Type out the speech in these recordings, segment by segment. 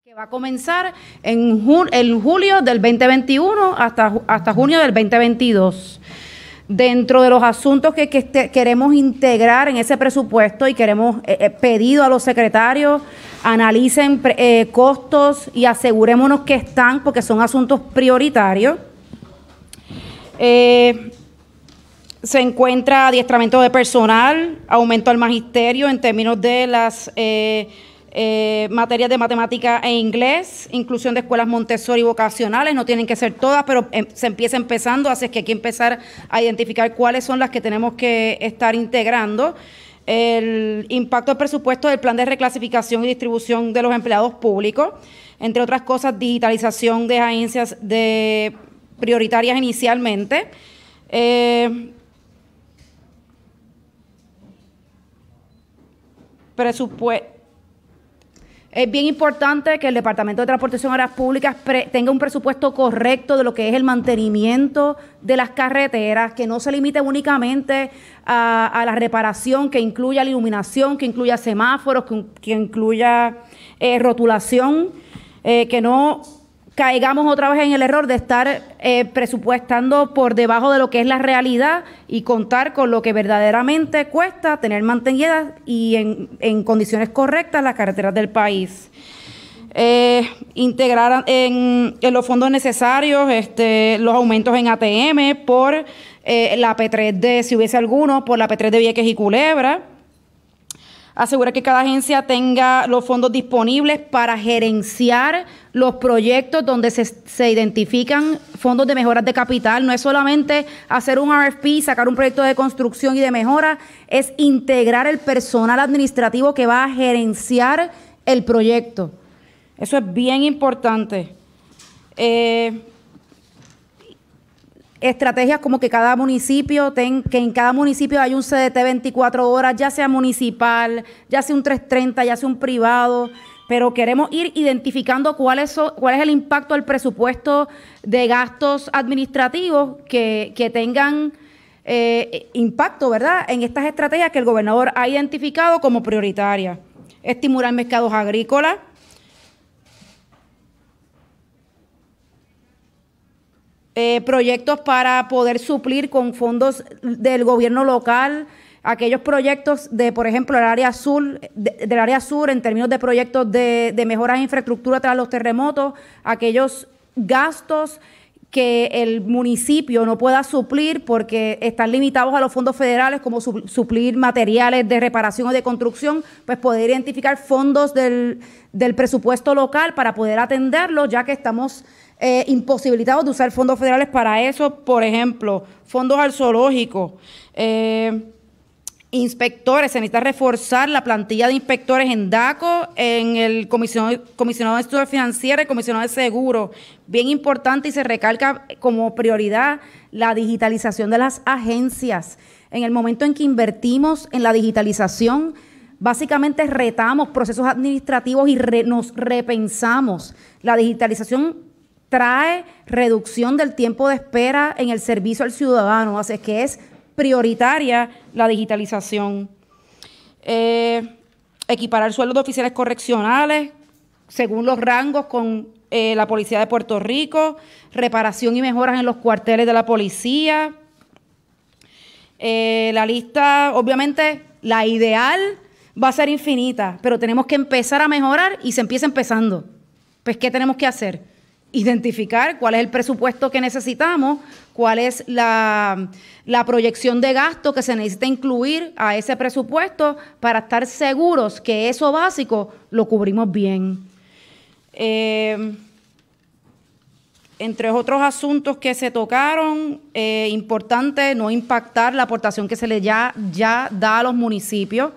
Que va a comenzar en julio del 2021 hasta junio del 2022. Dentro de los asuntos que queremos integrar en ese presupuesto y queremos pedido a los secretarios, analicen costos y asegurémonos que están, porque son asuntos prioritarios. Se encuentra adiestramiento de personal, aumento al magisterio en términos de las materias de matemática e inglés, inclusión de escuelas Montessori vocacionales, no tienen que ser todas, pero se empieza empezando, así que hay que empezar a identificar cuáles son las que tenemos que estar integrando. El impacto del presupuesto del plan de reclasificación y distribución de los empleados públicos, entre otras cosas, digitalización de agencias prioritarias inicialmente. Es bien importante que el Departamento de Transportación y Obras Públicas tenga un presupuesto correcto de lo que es el mantenimiento de las carreteras, que no se limite únicamente a la reparación, que incluya la iluminación, que incluya semáforos, que incluya rotulación, que no caigamos otra vez en el error de estar presupuestando por debajo de lo que es la realidad y contar con lo que verdaderamente cuesta tener mantenidas y en condiciones correctas las carreteras del país. Integrar en los fondos necesarios los aumentos en ATM por la P3D, si hubiese alguno, por la P3 de Vieques y Culebra. Asegurar que cada agencia tenga los fondos disponibles para gerenciar los proyectos donde se identifican fondos de mejoras de capital. No es solamente hacer un RFP, sacar un proyecto de construcción y de mejora, es integrar el personal administrativo que va a gerenciar el proyecto. Eso es bien importante. Estrategias como que cada municipio, que en cada municipio hay un CDT 24 horas, ya sea municipal, ya sea un 330, ya sea un privado, pero queremos ir identificando cuál es el impacto del presupuesto de gastos administrativos que tengan impacto, ¿verdad?, en estas estrategias que el gobernador ha identificado como prioritarias. Estimular mercados agrícolas. Proyectos para poder suplir con fondos del gobierno local aquellos proyectos de, por ejemplo, del área sur en términos de proyectos de mejoras de infraestructura tras los terremotos, aquellos gastos que el municipio no pueda suplir porque están limitados a los fondos federales, como suplir materiales de reparación o de construcción, pues poder identificar fondos del presupuesto local para poder atenderlos, ya que estamos imposibilitados de usar fondos federales para eso. Por ejemplo, fondos al zoológico, inspectores, se necesita reforzar la plantilla de inspectores en DACO, en el comisionado de instituciones financieras, el comisionado de seguros, bien importante, y se recalca como prioridad la digitalización de las agencias. En el momento en que invertimos en la digitalización, básicamente retamos procesos administrativos y nos repensamos. La digitalización trae reducción del tiempo de espera en el servicio al ciudadano, así que es prioritaria la digitalización. Equiparar sueldos de oficiales correccionales según los rangos con la Policía de Puerto Rico, reparación y mejoras en los cuarteles de la policía. La lista, obviamente, la ideal va a ser infinita, pero tenemos que empezar a mejorar y se empieza empezando. Pues, ¿qué tenemos que hacer? Identificar cuál es el presupuesto que necesitamos, cuál es la proyección de gasto que se necesita incluir a ese presupuesto para estar seguros que eso básico lo cubrimos bien. Entre otros asuntos que se tocaron, importante no impactar la aportación que se le ya da a los municipios.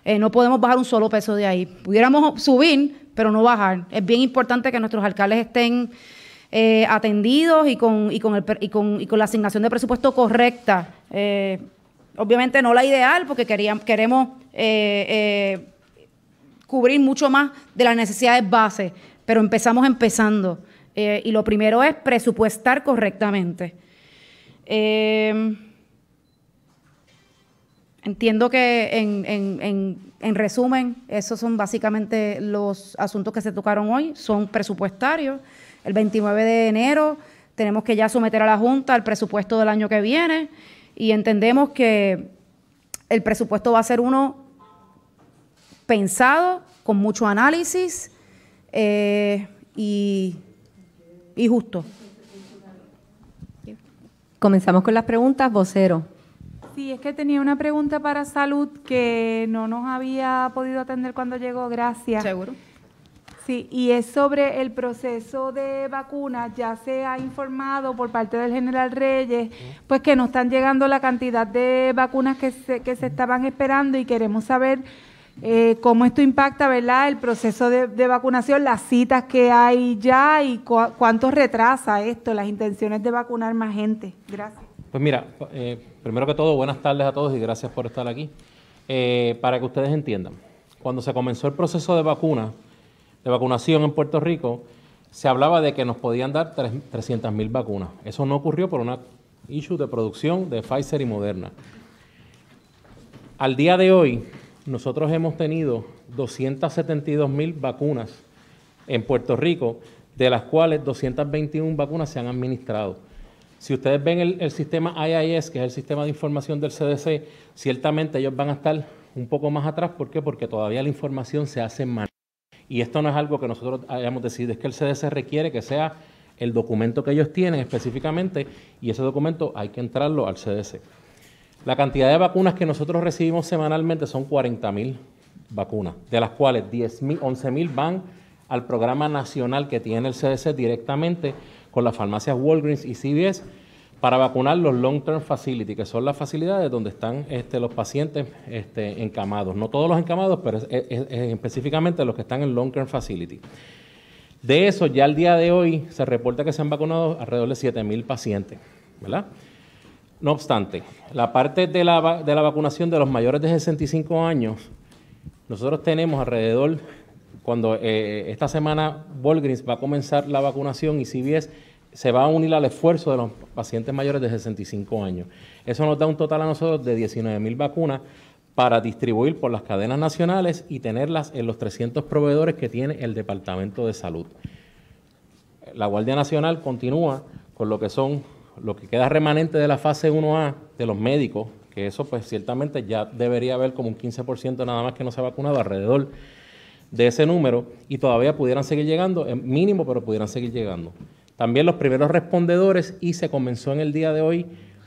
No podemos bajar un solo peso de ahí. Pudiéramos subir, pero no bajar. Es bien importante que nuestros alcaldes estén atendidos y con la asignación de presupuesto correcta. Obviamente no la ideal, porque queremos cubrir mucho más de las necesidades base, pero empezando. Y lo primero es presupuestar correctamente. Entiendo que en resumen, esos son básicamente los asuntos que se tocaron hoy, son presupuestarios. El 29 de enero tenemos que ya someter a la Junta el presupuesto del año que viene y entendemos que el presupuesto va a ser uno pensado, con mucho análisis y justo. Comenzamos con las preguntas, vocero. Sí, es que tenía una pregunta para salud que no nos había podido atender cuando llegó, gracias. ¿Seguro? Sí, y es sobre el proceso de vacunas. Ya se ha informado por parte del general Reyes, pues que no están llegando la cantidad de vacunas que se estaban esperando y queremos saber cómo esto impacta, ¿verdad?, el proceso de vacunación, las citas que hay ya y cuánto retrasa esto, las intenciones de vacunar más gente. Gracias. Pues mira, primero que todo, buenas tardes a todos y gracias por estar aquí. Para que ustedes entiendan, cuando se comenzó el proceso de vacunación en Puerto Rico, se hablaba de que nos podían dar 300,000 vacunas. Eso no ocurrió por una issue de producción de Pfizer y Moderna. Al día de hoy, nosotros hemos tenido 272,000 vacunas en Puerto Rico, de las cuales 221 vacunas se han administrado. Si ustedes ven el sistema IIS, que es el sistema de información del CDC, ciertamente ellos van a estar un poco más atrás. ¿Por qué? Porque todavía la información se hace en mano. Y esto no es algo que nosotros hayamos decidido, es que el CDC requiere que sea el documento que ellos tienen específicamente y ese documento hay que entrarlo al CDC. La cantidad de vacunas que nosotros recibimos semanalmente son 40,000 vacunas, de las cuales 11,000 van al programa nacional que tiene el CDC directamente con las farmacias Walgreens y CVS para vacunar los long-term facility, que son las facilidades donde están los pacientes encamados. No todos los encamados, pero específicamente los que están en long-term facility. De eso, ya al día de hoy se reporta que se han vacunado alrededor de 7,000 pacientes, ¿verdad? No obstante, la parte de la vacunación de los mayores de 65 años, nosotros tenemos alrededor, cuando esta semana Walgreens va a comenzar la vacunación y CVS se va a unir al esfuerzo de los pacientes mayores de 65 años. Eso nos da un total a nosotros de 19,000 vacunas para distribuir por las cadenas nacionales y tenerlas en los 300 proveedores que tiene el Departamento de Salud. La Guardia Nacional continúa con lo que queda remanente de la fase 1A de los médicos, que eso pues ciertamente ya debería haber como un 15% nada más que no se ha vacunado alrededor de ese número y todavía pudieran seguir llegando, mínimo, pero pudieran seguir llegando. También los primeros respondedores y se comenzó en el día de hoy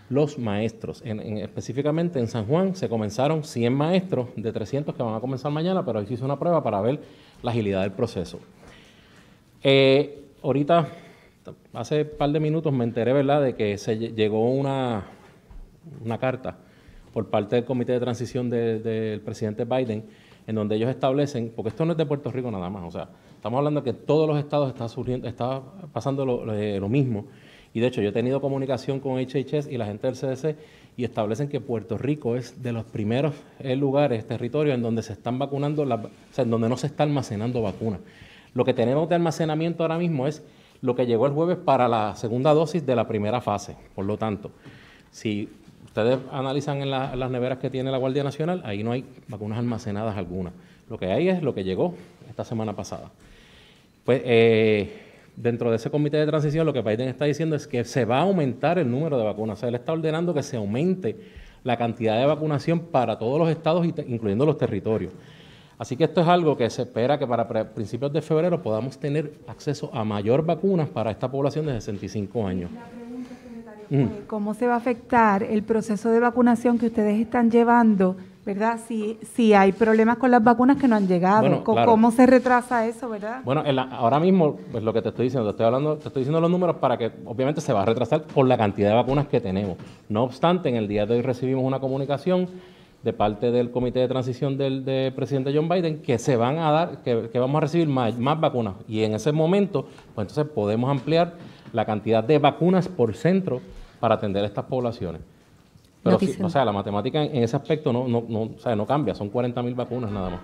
los maestros. Específicamente en San Juan se comenzaron 100 maestros de 300 que van a comenzar mañana, pero hoy se hizo una prueba para ver la agilidad del proceso. Ahorita, hace un par de minutos me enteré, ¿verdad?, de que llegó una carta por parte del Comité de Transición del presidente Biden, en donde ellos establecen, porque esto no es de Puerto Rico nada más, o sea, estamos hablando de que todos los estados está pasando lo mismo. Y de hecho, yo he tenido comunicación con HHS y la gente del CDC y establecen que Puerto Rico es de los primeros lugares, territorios en donde se están vacunando, o sea, en donde no se está almacenando vacunas. Lo que tenemos de almacenamiento ahora mismo es lo que llegó el jueves para la segunda dosis de la primera fase. Por lo tanto, si ustedes analizan en las neveras que tiene la Guardia Nacional, ahí no hay vacunas almacenadas algunas. Lo que hay es lo que llegó esta semana pasada. Pues dentro de ese comité de transición lo que Biden está diciendo es que se va a aumentar el número de vacunas. O sea, él está ordenando que se aumente la cantidad de vacunación para todos los estados, incluyendo los territorios. Así que esto es algo que se espera que para principios de febrero podamos tener acceso a mayor vacunas para esta población de 65 años. ¿Cómo se va a afectar el proceso de vacunación que ustedes están llevando, verdad? Si hay problemas con las vacunas que no han llegado, bueno, claro. ¿Cómo se retrasa eso, verdad? Bueno, ahora mismo, pues lo que te estoy diciendo, te estoy diciendo los números para que obviamente se va a retrasar por la cantidad de vacunas que tenemos. No obstante, en el día de hoy recibimos una comunicación de parte del Comité de Transición del presidente John Biden que se van a dar, que vamos a recibir más vacunas. Y en ese momento, pues entonces podemos ampliar la cantidad de vacunas por centro para atender a estas poblaciones. Pero sí, o sea, la matemática en ese aspecto no cambia, son 40,000 vacunas nada más.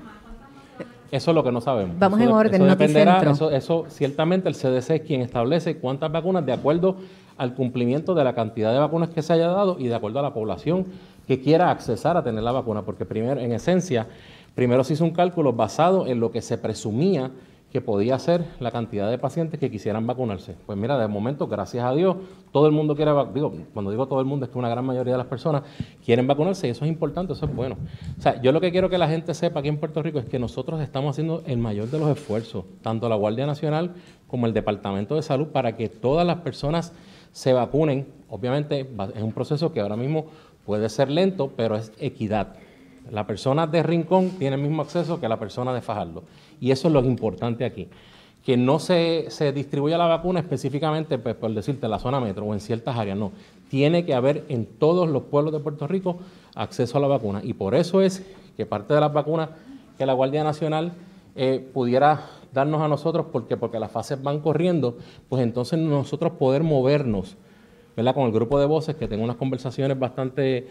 Eso es lo que no sabemos. Vamos en orden, eso dependerá, Noticentro. eso ciertamente el CDC es quien establece cuántas vacunas de acuerdo al cumplimiento de la cantidad de vacunas que se haya dado y de acuerdo a la población que quiera accesar a tener la vacuna, porque primero, en esencia, primero se hizo un cálculo basado en lo que se presumía que podía ser la cantidad de pacientes que quisieran vacunarse. Pues mira, de momento, gracias a Dios, todo el mundo quiere cuando digo todo el mundo es que una gran mayoría de las personas quieren vacunarse y eso es importante, eso es bueno. O sea, yo lo que quiero que la gente sepa aquí en Puerto Rico es que nosotros estamos haciendo el mayor de los esfuerzos, tanto la Guardia Nacional como el Departamento de Salud, para que todas las personas se vacunen. Obviamente es un proceso que ahora mismo puede ser lento, pero es equidad. La persona de Rincón tiene el mismo acceso que la persona de Fajardo. Y eso es lo importante aquí. Que no se distribuya la vacuna específicamente, pues, por decirte, en la zona metro o en ciertas áreas. No. Tiene que haber en todos los pueblos de Puerto Rico acceso a la vacuna. Y por eso es que parte de las vacunas que la Guardia Nacional pudiera darnos a nosotros, porque las fases van corriendo, pues entonces nosotros poder movernos, ¿verdad? Con el grupo de voces, que tengo unas conversaciones bastante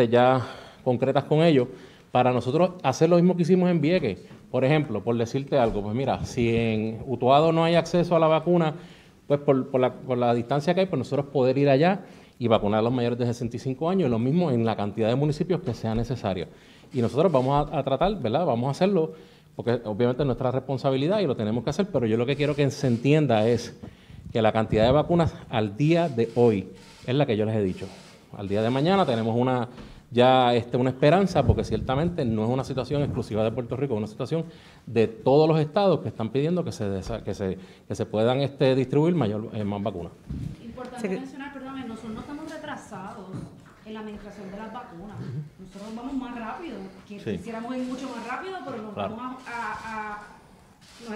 ya concretas con ellos, para nosotros hacer lo mismo que hicimos en Vieques. Por ejemplo, por decirte algo, pues mira, si en Utuado no hay acceso a la vacuna, pues por la distancia que hay, pues nosotros poder ir allá y vacunar a los mayores de 65 años, y lo mismo en la cantidad de municipios que sea necesario. Y nosotros vamos a tratar, ¿verdad? Vamos a hacerlo, porque obviamente es nuestra responsabilidad y lo tenemos que hacer, pero yo lo que quiero que se entienda es que la cantidad de vacunas al día de hoy es la que yo les he dicho. Al día de mañana tenemos una esperanza, porque ciertamente no es una situación exclusiva de Puerto Rico, es una situación de todos los estados que están pidiendo que se puedan distribuir más vacunas. Importante mencionar, perdóname, nosotros no estamos retrasados en la administración de las vacunas. Nosotros vamos más rápido, quisiéramos ir mucho más rápido, pero nos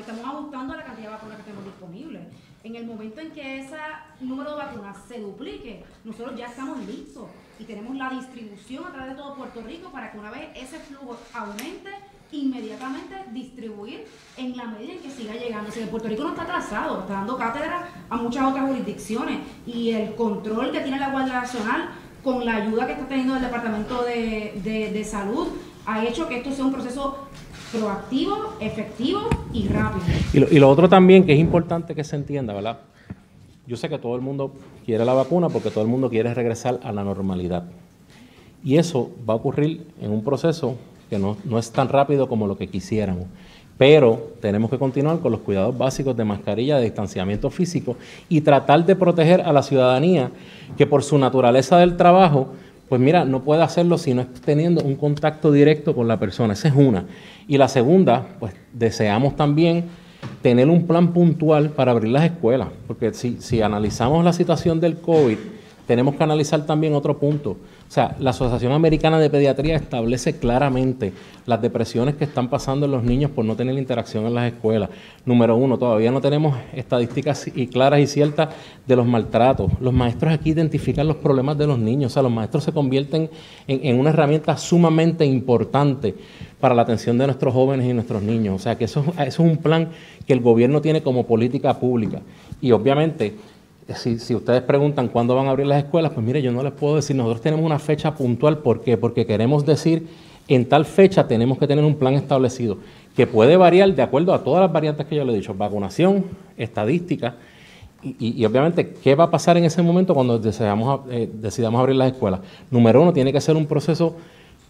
estamos ajustando a la cantidad de vacunas que tenemos disponibles. En el momento en que ese número de vacunas se duplique, nosotros ya estamos listos y tenemos la distribución a través de todo Puerto Rico para que una vez ese flujo aumente, inmediatamente distribuir en la medida en que siga llegando. Si Puerto Rico no está atrasado, está dando cátedra a muchas otras jurisdicciones, y el control que tiene la Guardia Nacional con la ayuda que está teniendo el Departamento de Salud ha hecho que esto sea un proceso proactivo, efectivo y rápido. Y lo otro también que es importante que se entienda, ¿verdad? Yo sé que todo el mundo quiere la vacuna porque todo el mundo quiere regresar a la normalidad. Y eso va a ocurrir en un proceso que no es tan rápido como lo que quisiéramos. Pero tenemos que continuar con los cuidados básicos de mascarilla, de distanciamiento físico y tratar de proteger a la ciudadanía que por su naturaleza del trabajo, pues mira, no puede hacerlo si no es teniendo un contacto directo con la persona. Esa es una. Y la segunda, pues deseamos también tener un plan puntual para abrir las escuelas, porque si analizamos la situación del COVID, tenemos que analizar también otro punto. O sea, la Asociación Americana de Pediatría establece claramente las depresiones que están pasando en los niños por no tener interacción en las escuelas. Número uno, todavía no tenemos estadísticas claras y ciertas de los maltratos. Los maestros aquí identifican los problemas de los niños. O sea, los maestros se convierten en una herramienta sumamente importante para la atención de nuestros jóvenes y nuestros niños. O sea, que eso es un plan que el gobierno tiene como política pública. Y obviamente, si ustedes preguntan cuándo van a abrir las escuelas, pues mire, yo no les puedo decir. Nosotros tenemos una fecha puntual. ¿Por qué? Porque queremos decir, en tal fecha tenemos que tener un plan establecido, que puede variar de acuerdo a todas las variantes que yo le he dicho, vacunación, estadística, y obviamente, ¿qué va a pasar en ese momento cuando decidamos abrir las escuelas? Número uno, tiene que ser un proceso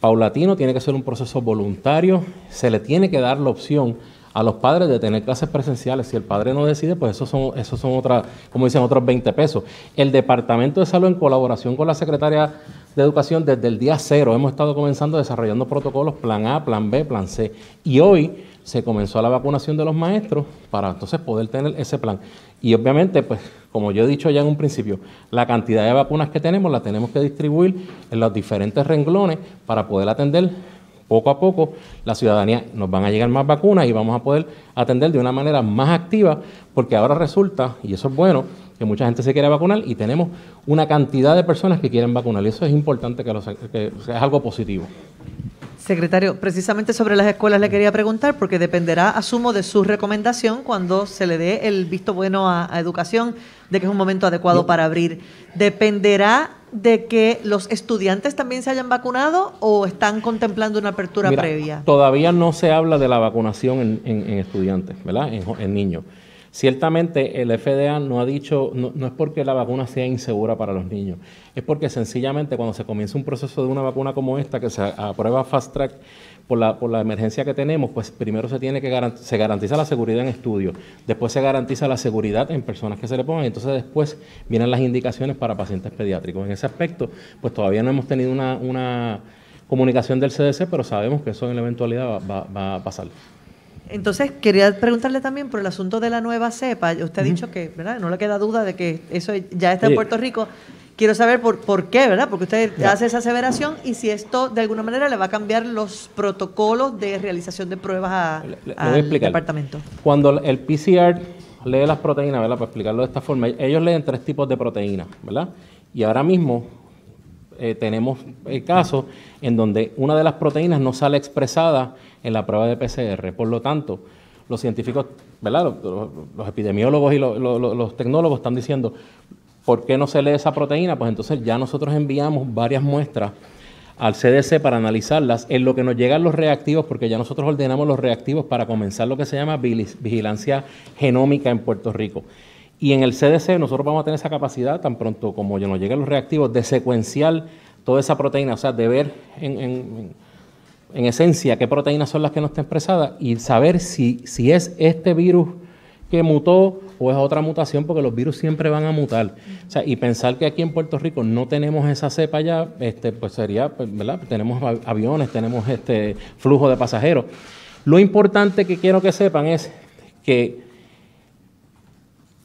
paulatino, tiene que ser un proceso voluntario, se le tiene que dar la opción a los padres de tener clases presenciales. Si el padre no decide, pues esos son otros 20 pesos. El Departamento de Salud, en colaboración con la Secretaría de Educación, desde el día 0 hemos estado comenzando desarrollando protocolos, plan A, plan B, plan C. Y hoy se comenzó la vacunación de los maestros para entonces poder tener ese plan. Y obviamente, pues, como yo he dicho ya en un principio, la cantidad de vacunas que tenemos la tenemos que distribuir en los diferentes renglones para poder atender poco a poco la ciudadanía. Nos van a llegar más vacunas y vamos a poder atender de una manera más activa, porque ahora resulta, y eso es bueno, que mucha gente se quiere vacunar y tenemos una cantidad de personas que quieren vacunar, y eso es importante, que es algo positivo. Secretario, precisamente sobre las escuelas le quería preguntar, porque dependerá, asumo, de su recomendación cuando se le dé el visto bueno a educación, de que es un momento adecuado para abrir. ¿Dependerá de que los estudiantes también se hayan vacunado o están contemplando una apertura previa? Todavía no se habla de la vacunación en estudiantes, ¿verdad? En niños. Ciertamente el FDA no ha dicho, no es porque la vacuna sea insegura para los niños, es porque sencillamente cuando se comienza un proceso de una vacuna como esta, que se aprueba fast track por la emergencia que tenemos, pues primero se garantiza la seguridad en estudios, después se garantiza la seguridad en personas que se le pongan, y entonces después vienen las indicaciones para pacientes pediátricos. En ese aspecto, pues todavía no hemos tenido una comunicación del CDC, pero sabemos que eso en la eventualidad va a pasar. Entonces, quería preguntarle también por el asunto de la nueva cepa. Usted ha dicho que, ¿verdad?, no le queda duda de que eso ya está en Puerto Rico. Quiero saber por qué, ¿verdad? Porque usted hace esa aseveración y si esto de alguna manera le va a cambiar los protocolos de realización de pruebas al departamento. Cuando el PCR lee las proteínas, ¿verdad? Para explicarlo de esta forma, ellos leen 3 tipos de proteínas, ¿verdad? Y ahora mismo tenemos el caso en donde una de las proteínas no sale expresada en la prueba de PCR. Por lo tanto, los científicos, ¿verdad?, los epidemiólogos y los tecnólogos están diciendo, ¿por qué no se lee esa proteína? Pues entonces ya nosotros enviamos varias muestras al CDC para analizarlas, en lo que nos llegan los reactivos, porque ya nosotros ordenamos los reactivos para comenzar lo que se llama vigilancia genómica en Puerto Rico. Y en el CDC nosotros vamos a tener esa capacidad, tan pronto como ya nos lleguen los reactivos, de secuenciar toda esa proteína, o sea, de ver en esencia qué proteínas son las que no están expresadas y saber si es este virus que mutó o es otra mutación, porque los virus siempre van a mutar. O sea, y pensar que aquí en Puerto Rico no tenemos esa cepa ya, pues sería, pues, ¿verdad? Tenemos aviones, tenemos flujo de pasajeros. Lo importante que quiero que sepan es que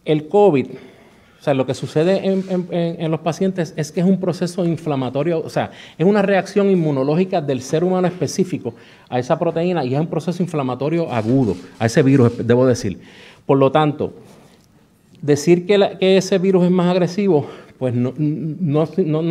el COVID, o sea, lo que sucede en los pacientes es que es un proceso inflamatorio, o sea, es una reacción inmunológica del ser humano específico a esa proteína y es un proceso inflamatorio agudo, a ese virus, debo decir. Por lo tanto, decir que ese virus es más agresivo, pues no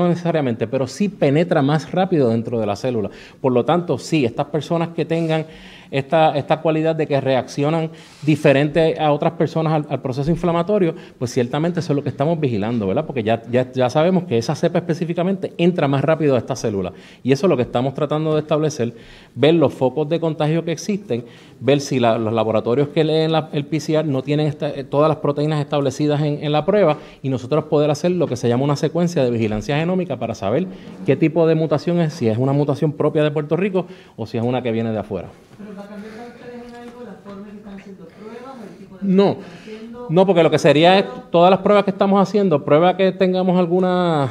necesariamente, pero sí penetra más rápido dentro de la célula. Por lo tanto, sí, estas personas que tengan esta cualidad de que reaccionan diferente a otras personas al proceso inflamatorio, pues ciertamente eso es lo que estamos vigilando, ¿verdad? Porque ya sabemos que esa cepa específicamente entra más rápido a esta célula. Y eso es lo que estamos tratando de establecer, ver los focos de contagio que existen, ver si los laboratorios que leen el PCR no tienen todas las proteínas establecidas en la prueba y nosotros poder hacer lo que se llama una secuencia de vigilancia genómica para saber qué tipo de mutación es, si es una mutación propia de Puerto Rico o si es una que viene de afuera. ¿Pero va a cambiar para ustedes en algo la forma en que están haciendo pruebas o el tipo de pruebas que están haciendo? No, porque lo que sería es todas las pruebas que estamos haciendo, prueba que tengamos alguna,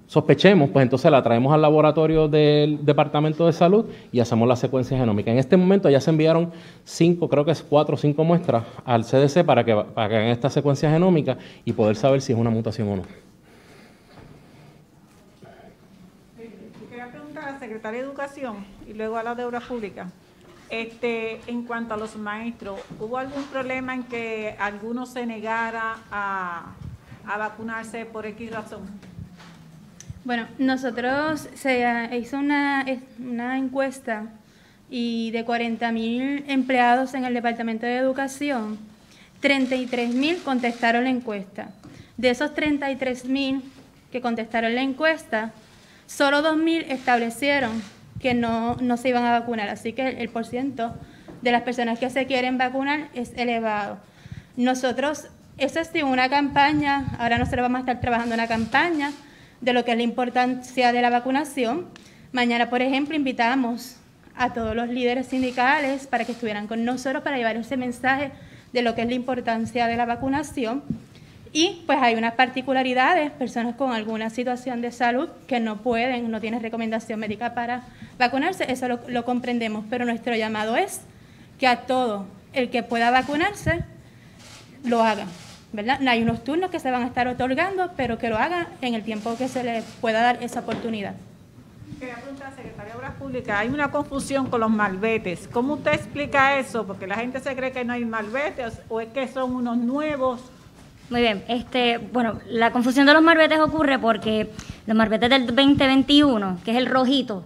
sospechemos, pues entonces la traemos al laboratorio del Departamento de Salud y hacemos la secuencia genómica. En este momento ya se enviaron 4 o 5 muestras al CDC para que hagan esta secuencia genómica y poder saber si es una mutación o no. Quería preguntar a la Secretaria de Educación y luego a la de Obras Públicas. En cuanto a los maestros, ¿hubo algún problema en que alguno se negara a vacunarse por X razón? Bueno, nosotros se hizo una encuesta y de 40.000 empleados en el Departamento de Educación, 33.000 contestaron la encuesta. De esos 33.000 que contestaron la encuesta, solo 2.000 establecieron que no se iban a vacunar, así que el porciento de las personas que se quieren vacunar es elevado. Nosotros, eso es una campaña, ahora nosotros vamos a estar trabajando una campaña de lo que es la importancia de la vacunación. Mañana, por ejemplo, invitamos a todos los líderes sindicales para que estuvieran con nosotros para llevar ese mensaje de lo que es la importancia de la vacunación. Y pues hay unas particularidades, personas con alguna situación de salud que no tienen recomendación médica para vacunarse, eso lo comprendemos, pero nuestro llamado es que a todo el que pueda vacunarse, lo haga, ¿verdad? Hay unos turnos que se van a estar otorgando, pero que lo hagan en el tiempo que se les pueda dar esa oportunidad. Quería preguntar a la Secretaría de Obras Públicas, hay una confusión con los malbetes. ¿Cómo usted explica eso? Porque la gente se cree que no hay malbetes o es que son unos nuevos. Muy bien, bueno, la confusión de los malbetes ocurre porque los malbetes del 2021, que es el rojito,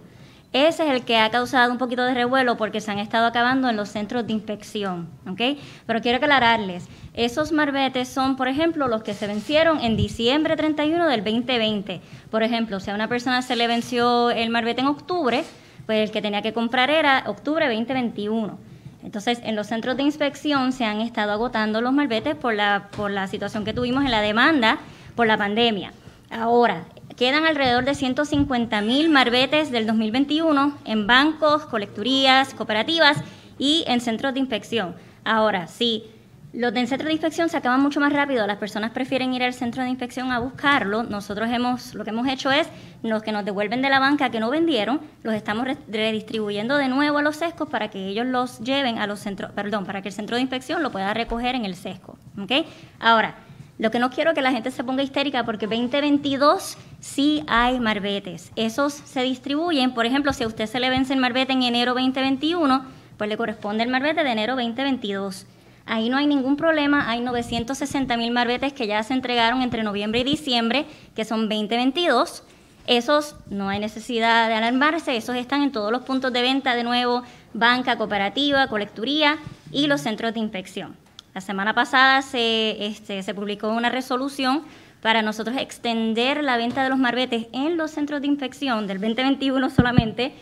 ese es el que ha causado un poquito de revuelo porque se han estado acabando en los centros de inspección, ¿ok? Pero quiero aclararles, esos malbetes son, por ejemplo, los que se vencieron en diciembre 31 del 2020. Por ejemplo, si a una persona se le venció el malvete en octubre, pues el que tenía que comprar era octubre 2021. Entonces, en los centros de inspección se han estado agotando los malbetes por la situación que tuvimos en la demanda por la pandemia. Ahora, quedan alrededor de 150,000 malbetes del 2021 en bancos, colecturías, cooperativas y en centros de inspección. Ahora, sí. Los del centro de inspección se acaban mucho más rápido, las personas prefieren ir al centro de inspección a buscarlo. Nosotros lo que hemos hecho es, los que nos devuelven de la banca que no vendieron, los estamos redistribuyendo de nuevo a los sescos para que ellos los lleven a los centros, para que el centro de inspección lo pueda recoger en el sesco. ¿Okay? Ahora, lo que no quiero es que la gente se ponga histérica porque 2022 sí hay marbetes. Esos se distribuyen, por ejemplo, si a usted se le vence el marbete en enero 2021, pues le corresponde el marbete de enero 2022. Ahí no hay ningún problema, hay 960,000 marbetes que ya se entregaron entre noviembre y diciembre, que son 2022. Esos no hay necesidad de alarmarse, esos están en todos los puntos de venta, de nuevo, banca, cooperativa, colecturía y los centros de inspección. La semana pasada se publicó una resolución para nosotros extender la venta de los marbetes en los centros de inspección del 2021 solamente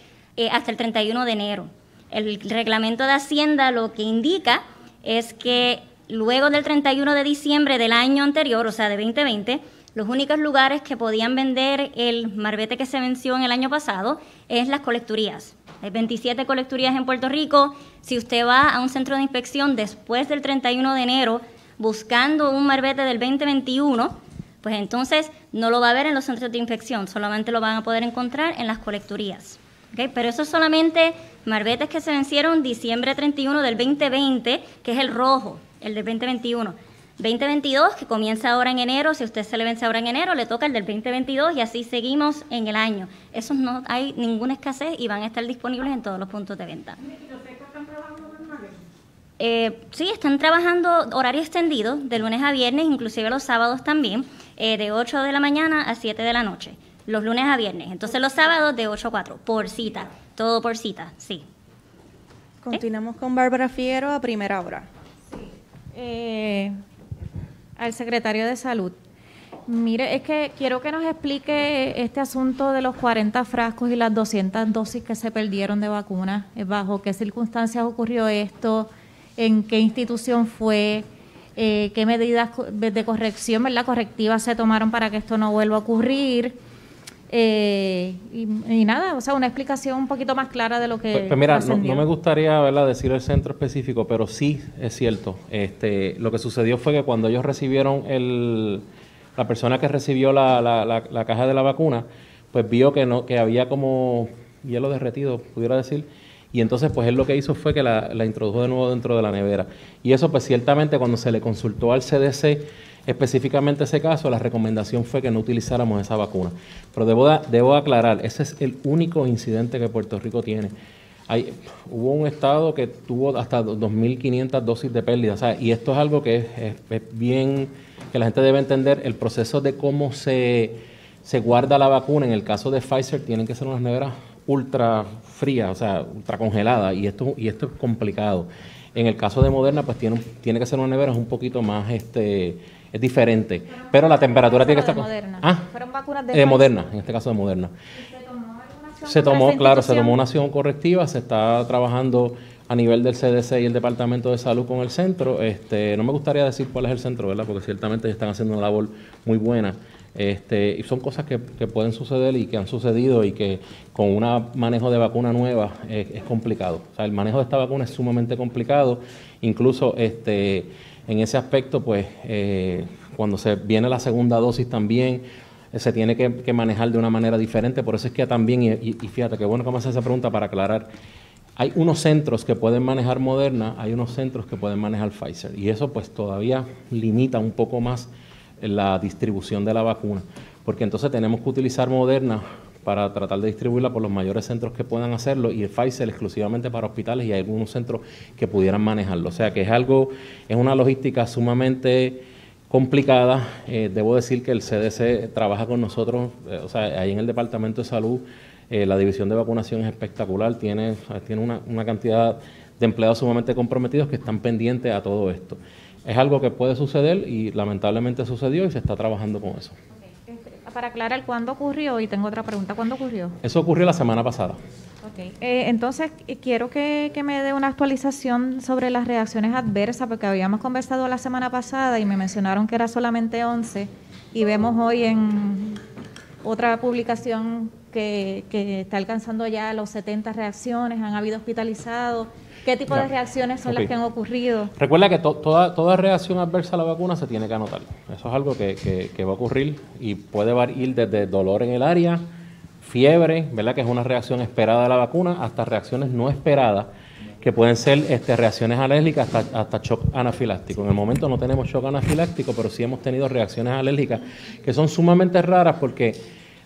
hasta el 31 de enero. El reglamento de Hacienda lo que indica es que luego del 31 de diciembre del año anterior, o sea, de 2020, los únicos lugares que podían vender el marbete que se venció en el año pasado es las colecturías. Hay 27 colecturías en Puerto Rico. Si usted va a un centro de inspección después del 31 de enero buscando un marbete del 2021, pues entonces no lo va a ver en los centros de inspección, solamente lo van a poder encontrar en las colecturías. ¿Okay? Pero eso es solamente marbetes que se vencieron diciembre 31 del 2020, que es el rojo, el del 2021. 2022, que comienza ahora en enero, si usted se le vence ahora en enero, le toca el del 2022 y así seguimos en el año. Esos no hay ninguna escasez y van a estar disponibles en todos los puntos de venta. ¿Y los secos están trabajando normales? Sí, están trabajando horario extendido, de lunes a viernes, inclusive los sábados también, de 8 de la mañana a 7 de la noche. Los lunes a viernes. Entonces los sábados de 8 a 4, por cita. Todo por cita, sí. Continuamos con Bárbara Figueroa, a primera hora. Al secretario de Salud. Mire, es que quiero que nos explique este asunto de los 40 frascos y las 200 dosis que se perdieron de vacunas. ¿Bajo qué circunstancias ocurrió esto? ¿En qué institución fue? ¿Qué medidas de corrección, verdad, correctivas se tomaron para que esto no vuelva a ocurrir? Y nada, o sea, una explicación un poquito más clara de lo que pues mira, no me gustaría, ¿verdad?, decir el centro específico, pero sí es cierto. Lo que sucedió fue que cuando ellos recibieron la persona que recibió la caja de la vacuna, pues vio que había como hielo derretido, pudiera decir, y entonces pues él lo que hizo fue que la introdujo de nuevo dentro de la nevera. Y eso pues ciertamente cuando se le consultó al CDC, específicamente ese caso, la recomendación fue que no utilizáramos esa vacuna. Pero debo aclarar, ese es el único incidente que Puerto Rico tiene. Hubo un estado que tuvo hasta 2.500 dosis de pérdida, ¿sabes? Y esto es algo que es bien, que la gente debe entender, el proceso de cómo se guarda la vacuna. En el caso de Pfizer tienen que ser unas neveras ultra frías, o sea, ultra congeladas, y esto es complicado. En el caso de Moderna, pues tiene que ser una nevera un poquito más, es diferente, pero la temperatura tiene que estar... Moderna. ¿Fueron vacunas de Moderna, en este caso de Moderna. Se tomó una acción correctiva, se está trabajando a nivel del CDC y el Departamento de Salud con el centro. No me gustaría decir cuál es el centro, ¿verdad? Porque ciertamente están haciendo una labor muy buena. Y son cosas que pueden suceder y que han sucedido y que con un manejo de vacuna nueva es complicado. O sea, el manejo de esta vacuna es sumamente complicado. Incluso en ese aspecto, pues, cuando se viene la segunda dosis también, se tiene que manejar de una manera diferente. Por eso es que también, y fíjate, qué bueno que me haces esa pregunta para aclarar, hay unos centros que pueden manejar Moderna, hay unos centros que pueden manejar Pfizer. Y eso pues todavía limita un poco más la distribución de la vacuna, porque entonces tenemos que utilizar Moderna para tratar de distribuirla por los mayores centros que puedan hacerlo y el Pfizer exclusivamente para hospitales y hay algunos centros que pudieran manejarlo. O sea que es una logística sumamente complicada. Debo decir que el CDC trabaja con nosotros, o sea, ahí en el Departamento de Salud, la división de vacunación es espectacular, tiene una cantidad de empleados sumamente comprometidos que están pendientes a todo esto. Es algo que puede suceder y lamentablemente sucedió y se está trabajando con eso. Para aclarar, ¿cuándo ocurrió? Y tengo otra pregunta, ¿cuándo ocurrió? Eso ocurrió la semana pasada. Entonces, quiero que me dé una actualización sobre las reacciones adversas, porque habíamos conversado la semana pasada y me mencionaron que era solamente 11, y vemos hoy en otra publicación que está alcanzando ya los 70 reacciones, han habido hospitalizados. ¿Qué tipo de reacciones son las que han ocurrido? Recuerda que toda reacción adversa a la vacuna se tiene que anotar. Eso es algo que va a ocurrir y puede ir desde dolor en el área, fiebre, ¿verdad?, que es una reacción esperada a la vacuna, hasta reacciones no esperadas, que pueden ser reacciones alérgicas hasta shock anafiláctico. En el momento no tenemos shock anafiláctico, pero sí hemos tenido reacciones alérgicas que son sumamente raras porque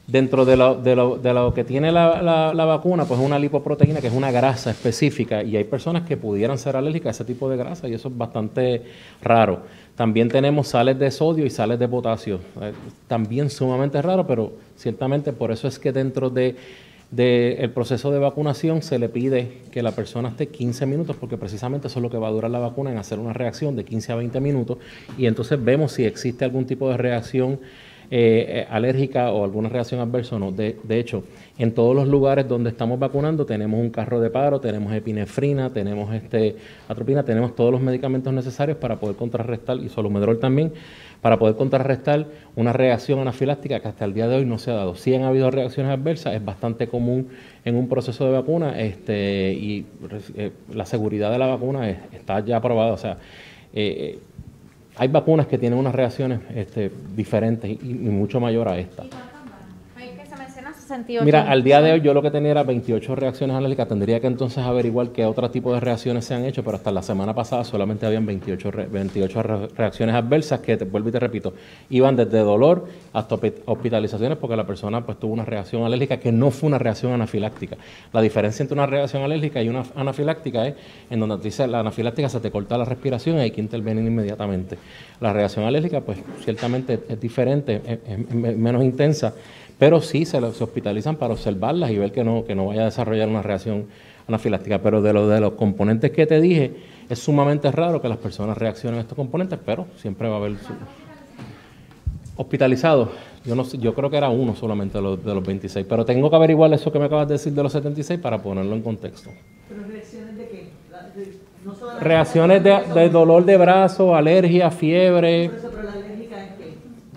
dentro de lo que tiene la vacuna, pues es una lipoproteína que es una grasa específica y hay personas que pudieran ser alérgicas a ese tipo de grasa y eso es bastante raro. También tenemos sales de sodio y sales de potasio, también sumamente raro, pero ciertamente por eso es que dentro del proceso de vacunación se le pide que la persona esté 15 minutos porque precisamente eso es lo que va a durar la vacuna en hacer una reacción de 15 a 20 minutos y entonces vemos si existe algún tipo de reacción alérgica o alguna reacción adversa o no. De hecho, en todos los lugares donde estamos vacunando tenemos un carro de paro, tenemos epinefrina, tenemos atropina, tenemos todos los medicamentos necesarios para poder contrarrestar, y solumedrol también, para poder contrarrestar una reacción anafiláctica que hasta el día de hoy no se ha dado. Sí han habido reacciones adversas, es bastante común en un proceso de vacuna y la seguridad de la vacuna está ya aprobada, o sea, hay vacunas que tienen unas reacciones diferentes y mucho mayor a esta. ¿Qué se menciona 68? Mira, al día de hoy yo lo que tenía era 28 reacciones alérgicas. Tendría que entonces averiguar qué otro tipo de reacciones se han hecho, pero hasta la semana pasada solamente habían 28 reacciones adversas que, vuelvo y te repito, iban desde dolor hasta hospitalizaciones porque la persona pues tuvo una reacción alérgica que no fue una reacción anafiláctica. La diferencia entre una reacción alérgica y una anafiláctica es en donde dice la anafiláctica se te corta la respiración y hay que intervenir inmediatamente. La reacción alérgica pues ciertamente es diferente, es menos intensa, pero sí se hospitalizan para observarlas y ver que no vaya a desarrollar una reacción anafiláctica. Pero de los componentes que te dije, es sumamente raro que las personas reaccionen a estos componentes, pero siempre va a haber hospitalizados. Yo creo que era uno solamente de los 26, pero tengo que averiguar eso que me acabas de decir de los 76 para ponerlo en contexto. ¿Pero reacciones de qué? Reacciones de dolor de brazo, alergia, fiebre.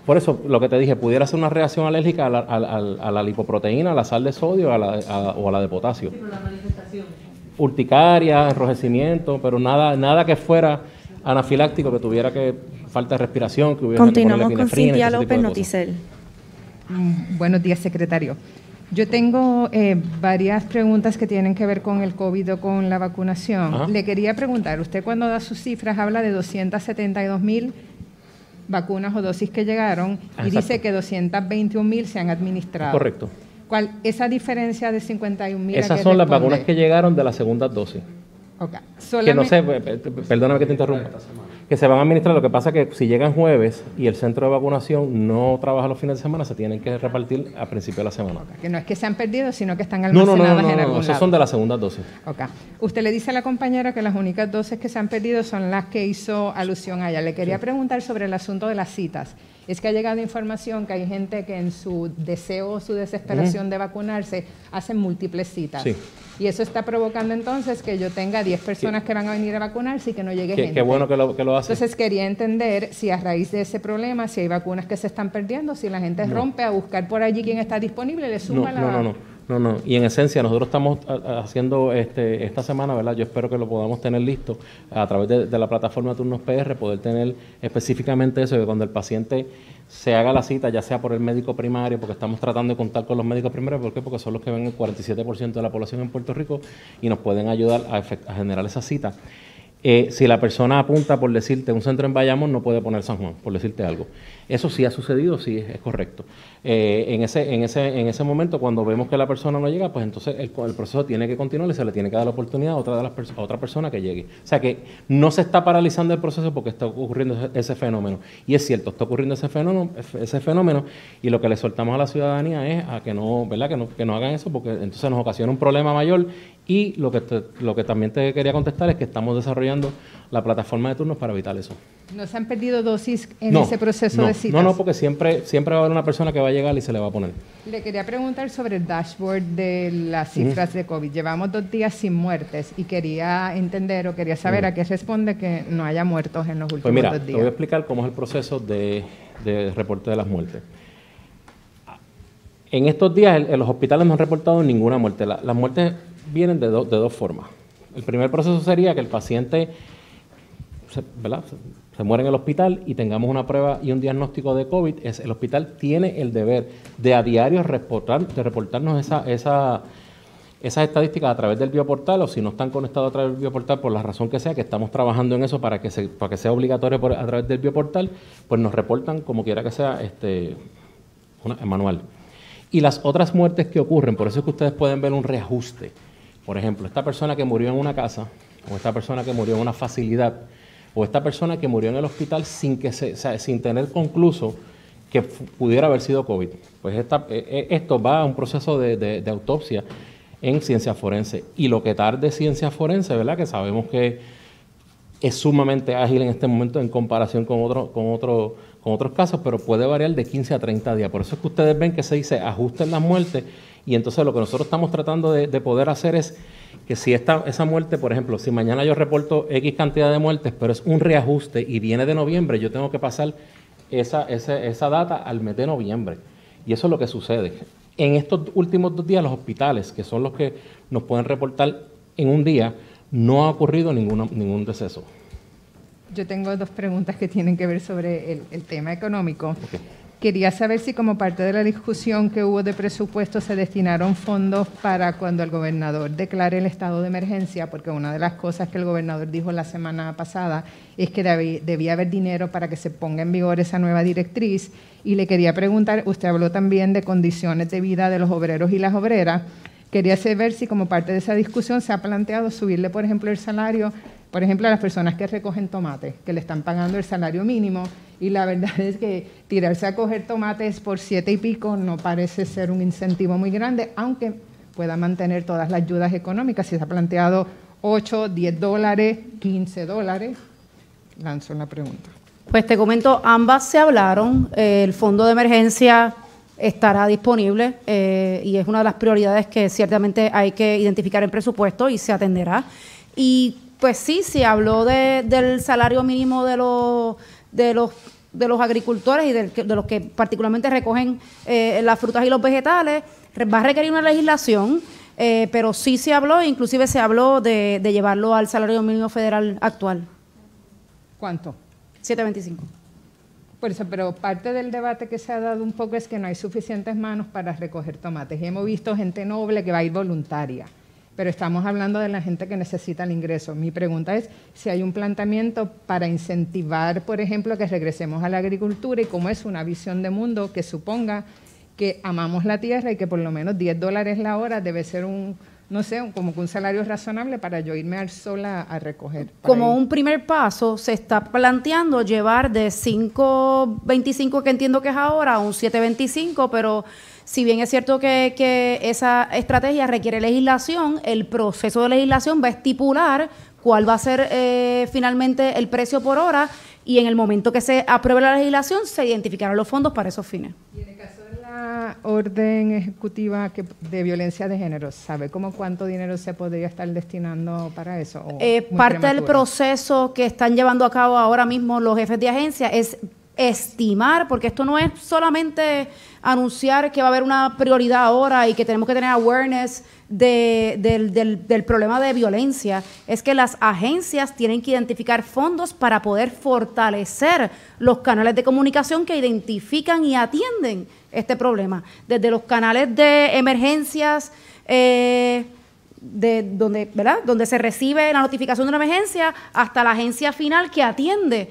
Por eso, lo que te dije, pudiera ser una reacción alérgica a la lipoproteína, a la sal de sodio o a la de potasio. Sí, pero la manifestación. Urticaria, enrojecimiento, pero nada que fuera anafiláctico, que tuviera falta de respiración, que hubiera Continuamos con Cintia López, Noticel. Buenos días, secretario. Yo tengo varias preguntas que tienen que ver con el COVID o con la vacunación. Ajá. Le quería preguntar, usted cuando da sus cifras habla de 272,000 vacunas o dosis que llegaron y dice que 221,000 se han administrado. Correcto. ¿Cuál esa diferencia de 51,000? Esas son las vacunas que llegaron de la segunda dosis. Okay. Que no sé, perdóname que te interrumpa, que se van a administrar. Lo que pasa es que si llegan jueves y el centro de vacunación no trabaja los fines de semana, se tienen que repartir a principio de la semana. Okay. Que no es que se han perdido, sino que están almacenadas en algún lado. Esos son de la segunda dosis. Okay. Usted le dice a la compañera que las únicas dosis que se han perdido son las que hizo alusión a ella. Le quería preguntar sobre el asunto de las citas. Es que ha llegado información que hay gente que en su deseo o su desesperación de vacunarse hacen múltiples citas. Sí. Y eso está provocando entonces que yo tenga 10 personas que van a venir a vacunarse y que no llegue gente. Qué bueno que lo hace. Entonces quería entender si a raíz de ese problema, si hay vacunas que se están perdiendo, si la gente rompe a buscar por allí quién está disponible, le suma No. Y en esencia nosotros estamos haciendo esta semana, ¿verdad? Yo espero que lo podamos tener listo a través de la plataforma Turnos PR, poder tener específicamente eso, que cuando el paciente se haga la cita, ya sea por el médico primario, porque estamos tratando de contar con los médicos primarios, ¿por qué? Porque son los que ven el 47% de la población en Puerto Rico y nos pueden ayudar a generar esa cita. Si la persona apunta, por decirte, un centro en Bayamón, no puede poner San Juan, por decirte algo. Eso sí ha sucedido, sí es correcto. En ese momento, cuando vemos que la persona no llega, pues entonces el proceso tiene que continuar y se le tiene que dar la oportunidad a otra persona que llegue. O sea que no se está paralizando el proceso porque está ocurriendo ese fenómeno. Y es cierto, está ocurriendo ese fenómeno y lo que le soltamos a la ciudadanía es a que no, ¿verdad? Que no hagan eso porque entonces nos ocasiona un problema mayor. Y lo que también te quería contestar es que estamos desarrollando la plataforma de turnos para evitar eso. ¿No se han perdido dosis en ese proceso de citas? No, porque siempre va a haber una persona que va a llegar y se le va a poner. Le quería preguntar sobre el dashboard de las cifras de COVID. Llevamos 2 días sin muertes y quería entender o quería saber a qué responde que no haya muertos en los últimos 2 días. Te voy a explicar cómo es el proceso de reporte de las muertes. En estos días en los hospitales no han reportado ninguna muerte. Las muertes vienen de dos formas. El primer proceso sería que el paciente se muere en el hospital y tengamos una prueba y un diagnóstico de COVID. El hospital tiene el deber de a diario reportarnos esas estadísticas a través del bioportal, o si no están conectados a través del bioportal por la razón que sea, que estamos trabajando en eso para que sea obligatorio a través del bioportal, pues nos reportan como quiera que sea manual. Y las otras muertes que ocurren, por eso es que ustedes pueden ver un reajuste. Por ejemplo, esta persona que murió en una casa, o esta persona que murió en una facilidad, o esta persona que murió en el hospital sin tener concluso que pudiera haber sido COVID. Pues esto va a un proceso de autopsia en ciencia forense. Y lo que tarde ciencia forense, ¿verdad?, que sabemos que es sumamente ágil en este momento en comparación con otros casos, pero puede variar de 15 a 30 días. Por eso es que ustedes ven que se dice ajusten las muertes, y entonces lo que nosotros estamos tratando de poder hacer es que si esa muerte, por ejemplo, si mañana yo reporto X cantidad de muertes, pero es un reajuste y viene de noviembre, yo tengo que pasar esa data al mes de noviembre. Y eso es lo que sucede. En estos últimos 2 días, los hospitales, que son los que nos pueden reportar en un día, no ha ocurrido ningún deceso. Yo tengo 2 preguntas que tienen que ver sobre el tema económico. Okay. Quería saber si como parte de la discusión que hubo de presupuesto se destinaron fondos para cuando el gobernador declare el estado de emergencia, porque una de las cosas que el gobernador dijo la semana pasada es que debía haber dinero para que se ponga en vigor esa nueva directriz. Y le quería preguntar, usted habló también de condiciones de vida de los obreros y las obreras. Quería saber si como parte de esa discusión se ha planteado subirle, por ejemplo, el salario, por ejemplo, a las personas que recogen tomates, que le están pagando el salario mínimo, y la verdad es que tirarse a coger tomates por 7 y pico no parece ser un incentivo muy grande, aunque pueda mantener todas las ayudas económicas. Si se ha planteado $8, $10, $15, lanzo la pregunta. Pues te comento, ambas se hablaron, el fondo de emergencia estará disponible y es una de las prioridades que ciertamente hay que identificar en presupuesto y se atenderá. Y pues sí, se habló del salario mínimo de los agricultores y de los que particularmente recogen las frutas y los vegetales. Va a requerir una legislación, pero sí se habló, inclusive se habló de llevarlo al salario mínimo federal actual. ¿Cuánto? $7.25. Por eso, pero parte del debate que se ha dado un poco es que no hay suficientes manos para recoger tomates. Y hemos visto gente noble que va a ir voluntaria, pero estamos hablando de la gente que necesita el ingreso. Mi pregunta es si hay un planteamiento para incentivar, por ejemplo, que regresemos a la agricultura y cómo es una visión de mundo que suponga que amamos la tierra y que por lo menos $10 la hora debe ser como que un salario razonable para yo irme al sol a recoger. Como un primer paso, se está planteando llevar de 5.25, que entiendo que es ahora, a un 7.25, pero si bien es cierto que esa estrategia requiere legislación, el proceso de legislación va a estipular cuál va a ser finalmente el precio por hora, y en el momento que se apruebe la legislación se identificarán los fondos para esos fines. Y en el caso de la orden ejecutiva de violencia de género, ¿sabe cuánto dinero se podría estar destinando para eso? Parte del proceso que están llevando a cabo ahora mismo los jefes de agencia es estimar, porque esto no es solamente anunciar que va a haber una prioridad ahora y que tenemos que tener awareness del problema de violencia, es que las agencias tienen que identificar fondos para poder fortalecer los canales de comunicación que identifican y atienden este problema, desde los canales de emergencias, donde se recibe la notificación de una emergencia, hasta la agencia final que atiende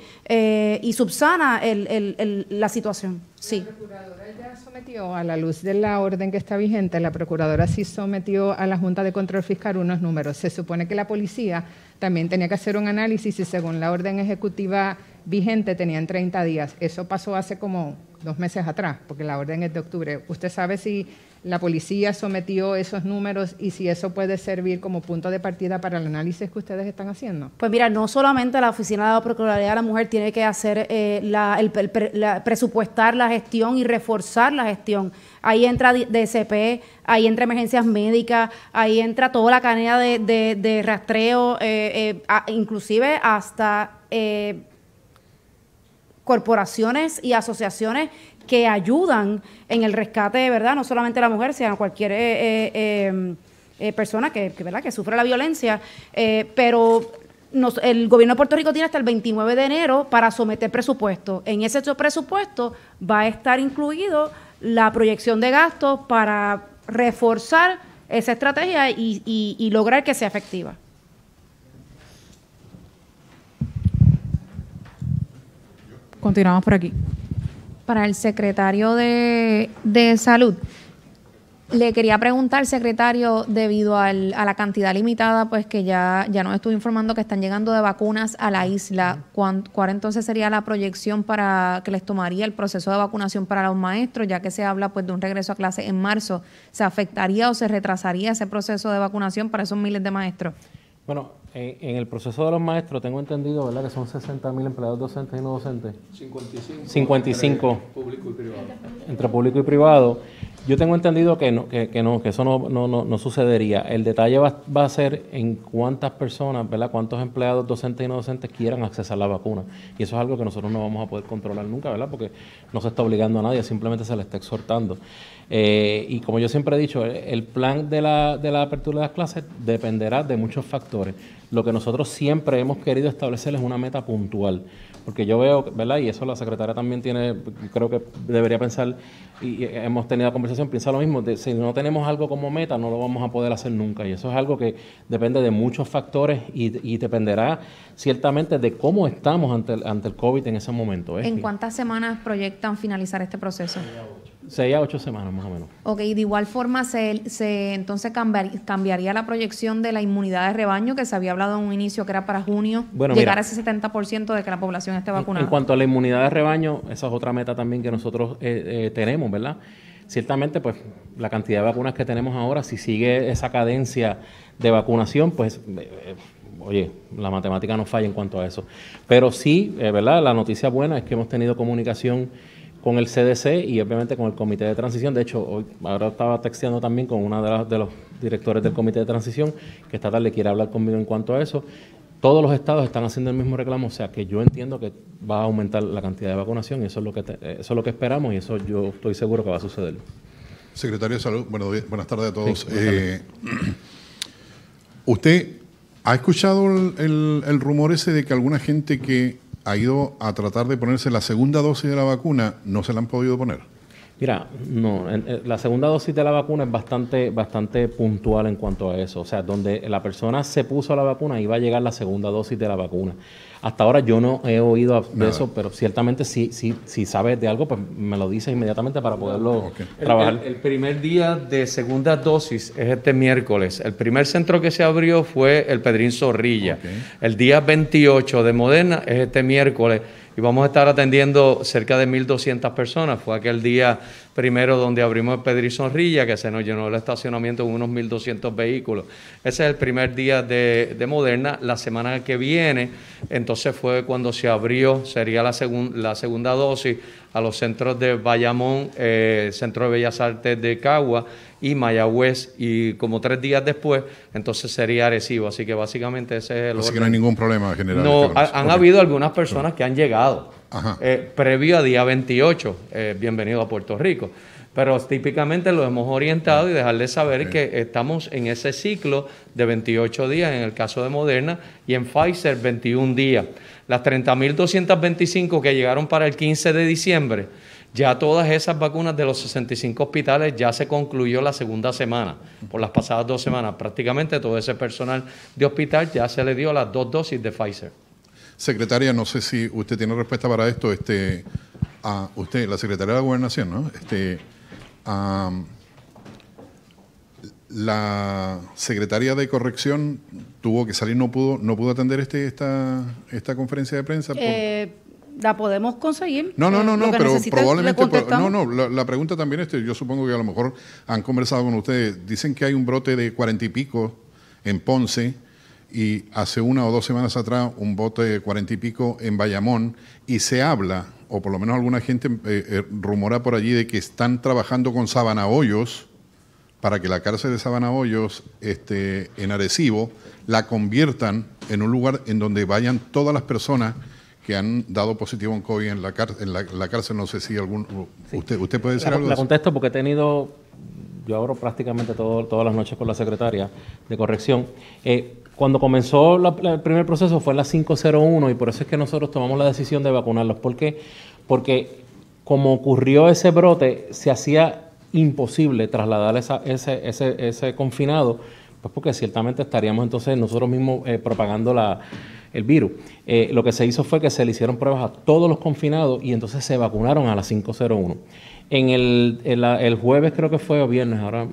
y subsana la situación. Sí. La Procuradora ya sometió, a la luz de la orden que está vigente, la Procuradora sí sometió a la Junta de Control Fiscal unos números. Se supone que la policía también tenía que hacer un análisis y según la orden ejecutiva vigente tenían 30 días. Eso pasó hace como 2 meses atrás, porque la orden es de octubre. ¿Usted sabe si la policía sometió esos números y si eso puede servir como punto de partida para el análisis que ustedes están haciendo? Pues mira, no solamente la Oficina de la Procuraduría de la Mujer tiene que hacer presupuestar la gestión y reforzar la gestión. Ahí entra DCP, ahí entra emergencias médicas, ahí entra toda la cadena de rastreo, inclusive hasta corporaciones y asociaciones que ayudan en el rescate, ¿verdad? No solamente a la mujer, sino a cualquier persona ¿verdad? Que sufre la violencia, pero el gobierno de Puerto Rico tiene hasta el 29 de enero para someter presupuesto. En ese presupuesto va a estar incluido la proyección de gastos para reforzar esa estrategia y lograr que sea efectiva. Continuamos por aquí. Para el secretario de Salud, le quería preguntar, secretario, debido a la cantidad limitada, pues que ya nos estuvo informando que están llegando de vacunas a la isla, ¿cuál entonces sería la proyección para que les tomaría el proceso de vacunación para los maestros, ya que se habla pues de un regreso a clase en marzo? ¿Se afectaría o se retrasaría ese proceso de vacunación para esos miles de maestros? Bueno, en el proceso de los maestros tengo entendido, ¿verdad?, que son 60,000 empleados docentes y no docentes. 55 entre público y privado. Entre público y privado. Yo tengo entendido que eso no sucedería. El detalle va a ser en cuántas personas, ¿verdad?, cuántos empleados docentes y no docentes quieran accesar a la vacuna. Y eso es algo que nosotros no vamos a poder controlar nunca, ¿verdad?, porque no se está obligando a nadie, simplemente se le está exhortando. Y como yo siempre he dicho, el plan de la apertura de las clases dependerá de muchos factores. Lo que nosotros siempre hemos querido establecer es una meta puntual, porque yo veo, ¿verdad?, y eso la secretaria también creo que debería pensar, y hemos tenido la conversación, piensa lo mismo, si no tenemos algo como meta no lo vamos a poder hacer nunca, y eso es algo que depende de muchos factores y dependerá ciertamente de cómo estamos ante el COVID en ese momento. ¿En cuántas semanas proyectan finalizar este proceso? 6 a 8 semanas más o menos. Ok, de igual forma entonces cambiaría la proyección de la inmunidad de rebaño, que se había hablado en un inicio que era para junio, llegar a ese 70% de que la población esté vacunada. En cuanto a la inmunidad de rebaño, esa es otra meta también que nosotros tenemos, ¿verdad? Ciertamente, pues, la cantidad de vacunas que tenemos ahora, si sigue esa cadencia de vacunación, pues, oye, la matemática no falla en cuanto a eso. Pero sí, ¿verdad?, la noticia buena es que hemos tenido comunicación con el CDC y obviamente con el Comité de Transición. De hecho, ahora estaba texteando también con una de los directores del Comité de Transición, que esta tarde quiere hablar conmigo en cuanto a eso. Todos los estados están haciendo el mismo reclamo, o sea que yo entiendo que va a aumentar la cantidad de vacunación y eso es lo que esperamos y eso yo estoy seguro que va a suceder. Secretario de Salud, buenas tardes a todos. Sí, ¿usted ha escuchado el rumor ese de que alguna gente que ha ido a tratar de ponerse la segunda dosis de la vacuna no se la han podido poner? Mira, no, la segunda dosis de la vacuna es bastante puntual en cuanto a eso. O sea, donde la persona se puso la vacuna iba a llegar la segunda dosis de la vacuna. Hasta ahora yo no he oído de eso, pero ciertamente si sabes de algo, pues me lo dices inmediatamente para poderlo trabajar. El primer día de segunda dosis es este miércoles. El primer centro que se abrió fue el Pedrín Zorrilla. El día 28 de Moderna es este miércoles. Y vamos a estar atendiendo cerca de 1.200 personas. Fue aquel día primero donde abrimos el Pedrín Zorrilla, que se nos llenó el estacionamiento con unos 1.200 vehículos. Ese es el primer día de Moderna. La semana que viene, entonces fue cuando se abrió, sería la segunda dosis a los centros de Bayamón, Centro de Bellas Artes de Cagua y Mayagüez, y como 3 días después, entonces sería Arecibo. Así que básicamente ese es el orden. Así que no hay ningún problema general. No, han habido algunas personas que han llegado previo a día 28, bienvenido a Puerto Rico. Pero típicamente lo hemos orientado y dejarles saber que estamos en ese ciclo de 28 días, en el caso de Moderna, y en Pfizer 21 días. Las 30.225 que llegaron para el 15 de diciembre, ya todas esas vacunas de los 65 hospitales ya se concluyó la segunda semana, por las pasadas 2 semanas. Prácticamente todo ese personal de hospital ya se le dio las 2 dosis de Pfizer. Secretaria, no sé si usted tiene respuesta para esto. Usted, la Secretaria de la Gobernación, ¿no? La Secretaria de Corrección tuvo que salir, no pudo atender esta conferencia de prensa. la podemos conseguir. No, Lo que pero necesite, le probablemente, contestamos. la pregunta también yo supongo que a lo mejor han conversado con ustedes, dicen que hay un brote de 40 y pico en Ponce, y hace 1 o 2 semanas atrás un bote de 40 y pico en Bayamón, y se habla, o por lo menos alguna gente rumora por allí, de que están trabajando con Sabana Hoyos para que la cárcel de Sabana Hoyos en Arecibo la conviertan en un lugar en donde vayan todas las personas que han dado positivo en COVID en la cárcel. No sé si usted puede decir algo de eso. La contesto porque yo abro prácticamente todas las noches con la secretaria de corrección. Cuando comenzó el primer proceso fue en la 501, y por eso es que nosotros tomamos la decisión de vacunarlos. ¿Por qué? Porque como ocurrió ese brote, se hacía imposible trasladar ese confinado, pues porque ciertamente estaríamos entonces nosotros mismos propagando el virus. Lo que se hizo fue que se le hicieron pruebas a todos los confinados y entonces se vacunaron a la 501. El jueves creo que fue, o viernes, ahora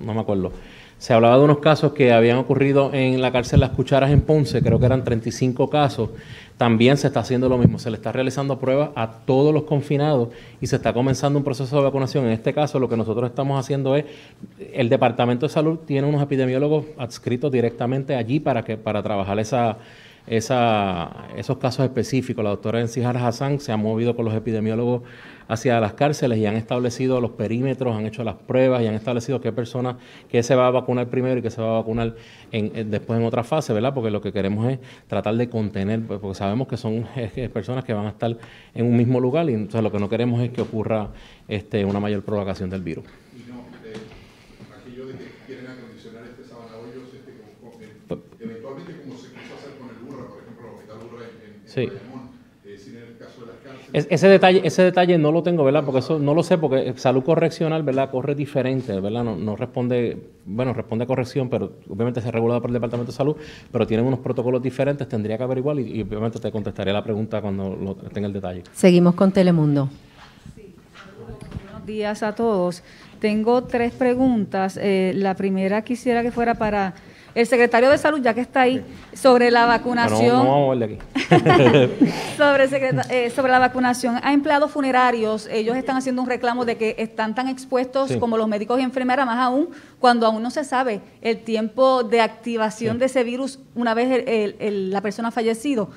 no me acuerdo, se hablaba de unos casos que habían ocurrido en la cárcel Las Cucharas en Ponce, creo que eran 35 casos. También se está haciendo lo mismo, se le está realizando pruebas a todos los confinados y se está comenzando un proceso de vacunación. En este caso, lo que nosotros estamos haciendo es, el Departamento de Salud tiene unos epidemiólogos adscritos directamente allí para trabajar esos casos específicos. La doctora Encijar Hassan se ha movido con los epidemiólogos hacia las cárceles y han establecido los perímetros, han hecho las pruebas y han establecido qué persona que se va a vacunar primero y que se va a vacunar después en otra fase, ¿verdad? Porque lo que queremos es tratar de contener, porque sabemos que son personas que van a estar en un mismo lugar y entonces lo que no queremos es que ocurra una mayor propagación del virus. Y no, aquello de que quieren acondicionar Sabana Hoyos, eventualmente como se quiso hacer con el URRA, por ejemplo, el hospital URRA en sí. Bayamón, sin el caso de las cárceles. Ese detalle no lo tengo, ¿verdad? Porque eso no lo sé, porque salud correccional, ¿verdad? Corre diferente, ¿verdad? No responde, responde a corrección, pero obviamente se regulado por el Departamento de Salud, pero tienen unos protocolos diferentes, tendría que averiguar y obviamente te contestaré la pregunta cuando tenga el detalle. Seguimos con Telemundo. Buenos días a todos. Tengo 3 preguntas. La primera quisiera que fuera para el secretario de Salud, ya que está ahí, sobre la vacunación. No vamos a verle aquí. sobre la vacunación a empleados funerarios. Ellos están haciendo un reclamo de que están tan expuestos como los médicos y enfermeras, más aún cuando aún no se sabe el tiempo de activación de ese virus una vez la persona ha fallecido.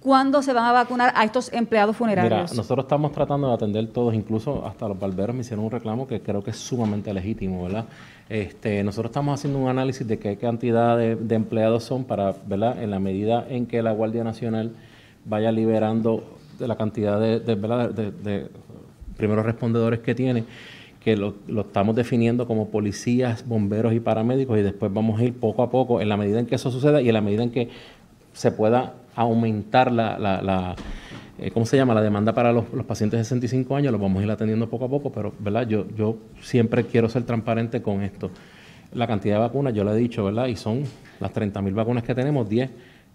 ¿Cuándo se van a vacunar a estos empleados funerarios? Mira, nosotros estamos tratando de atender todos, incluso hasta los barberos me hicieron un reclamo que creo que es sumamente legítimo, ¿verdad? Nosotros estamos haciendo un análisis de qué cantidad de empleados son para, ¿verdad? En la medida en que la Guardia Nacional vaya liberando de la cantidad de primeros respondedores que tiene, que lo estamos definiendo como policías, bomberos y paramédicos, y después vamos a ir poco a poco en la medida en que eso suceda y en la medida en que se pueda aumentar ¿cómo se llama? La demanda para los pacientes de 65 años, los vamos a ir atendiendo poco a poco, pero ¿verdad? Yo siempre quiero ser transparente con esto. La cantidad de vacunas, yo lo he dicho, ¿verdad? Y son las 30.000 vacunas que tenemos, 10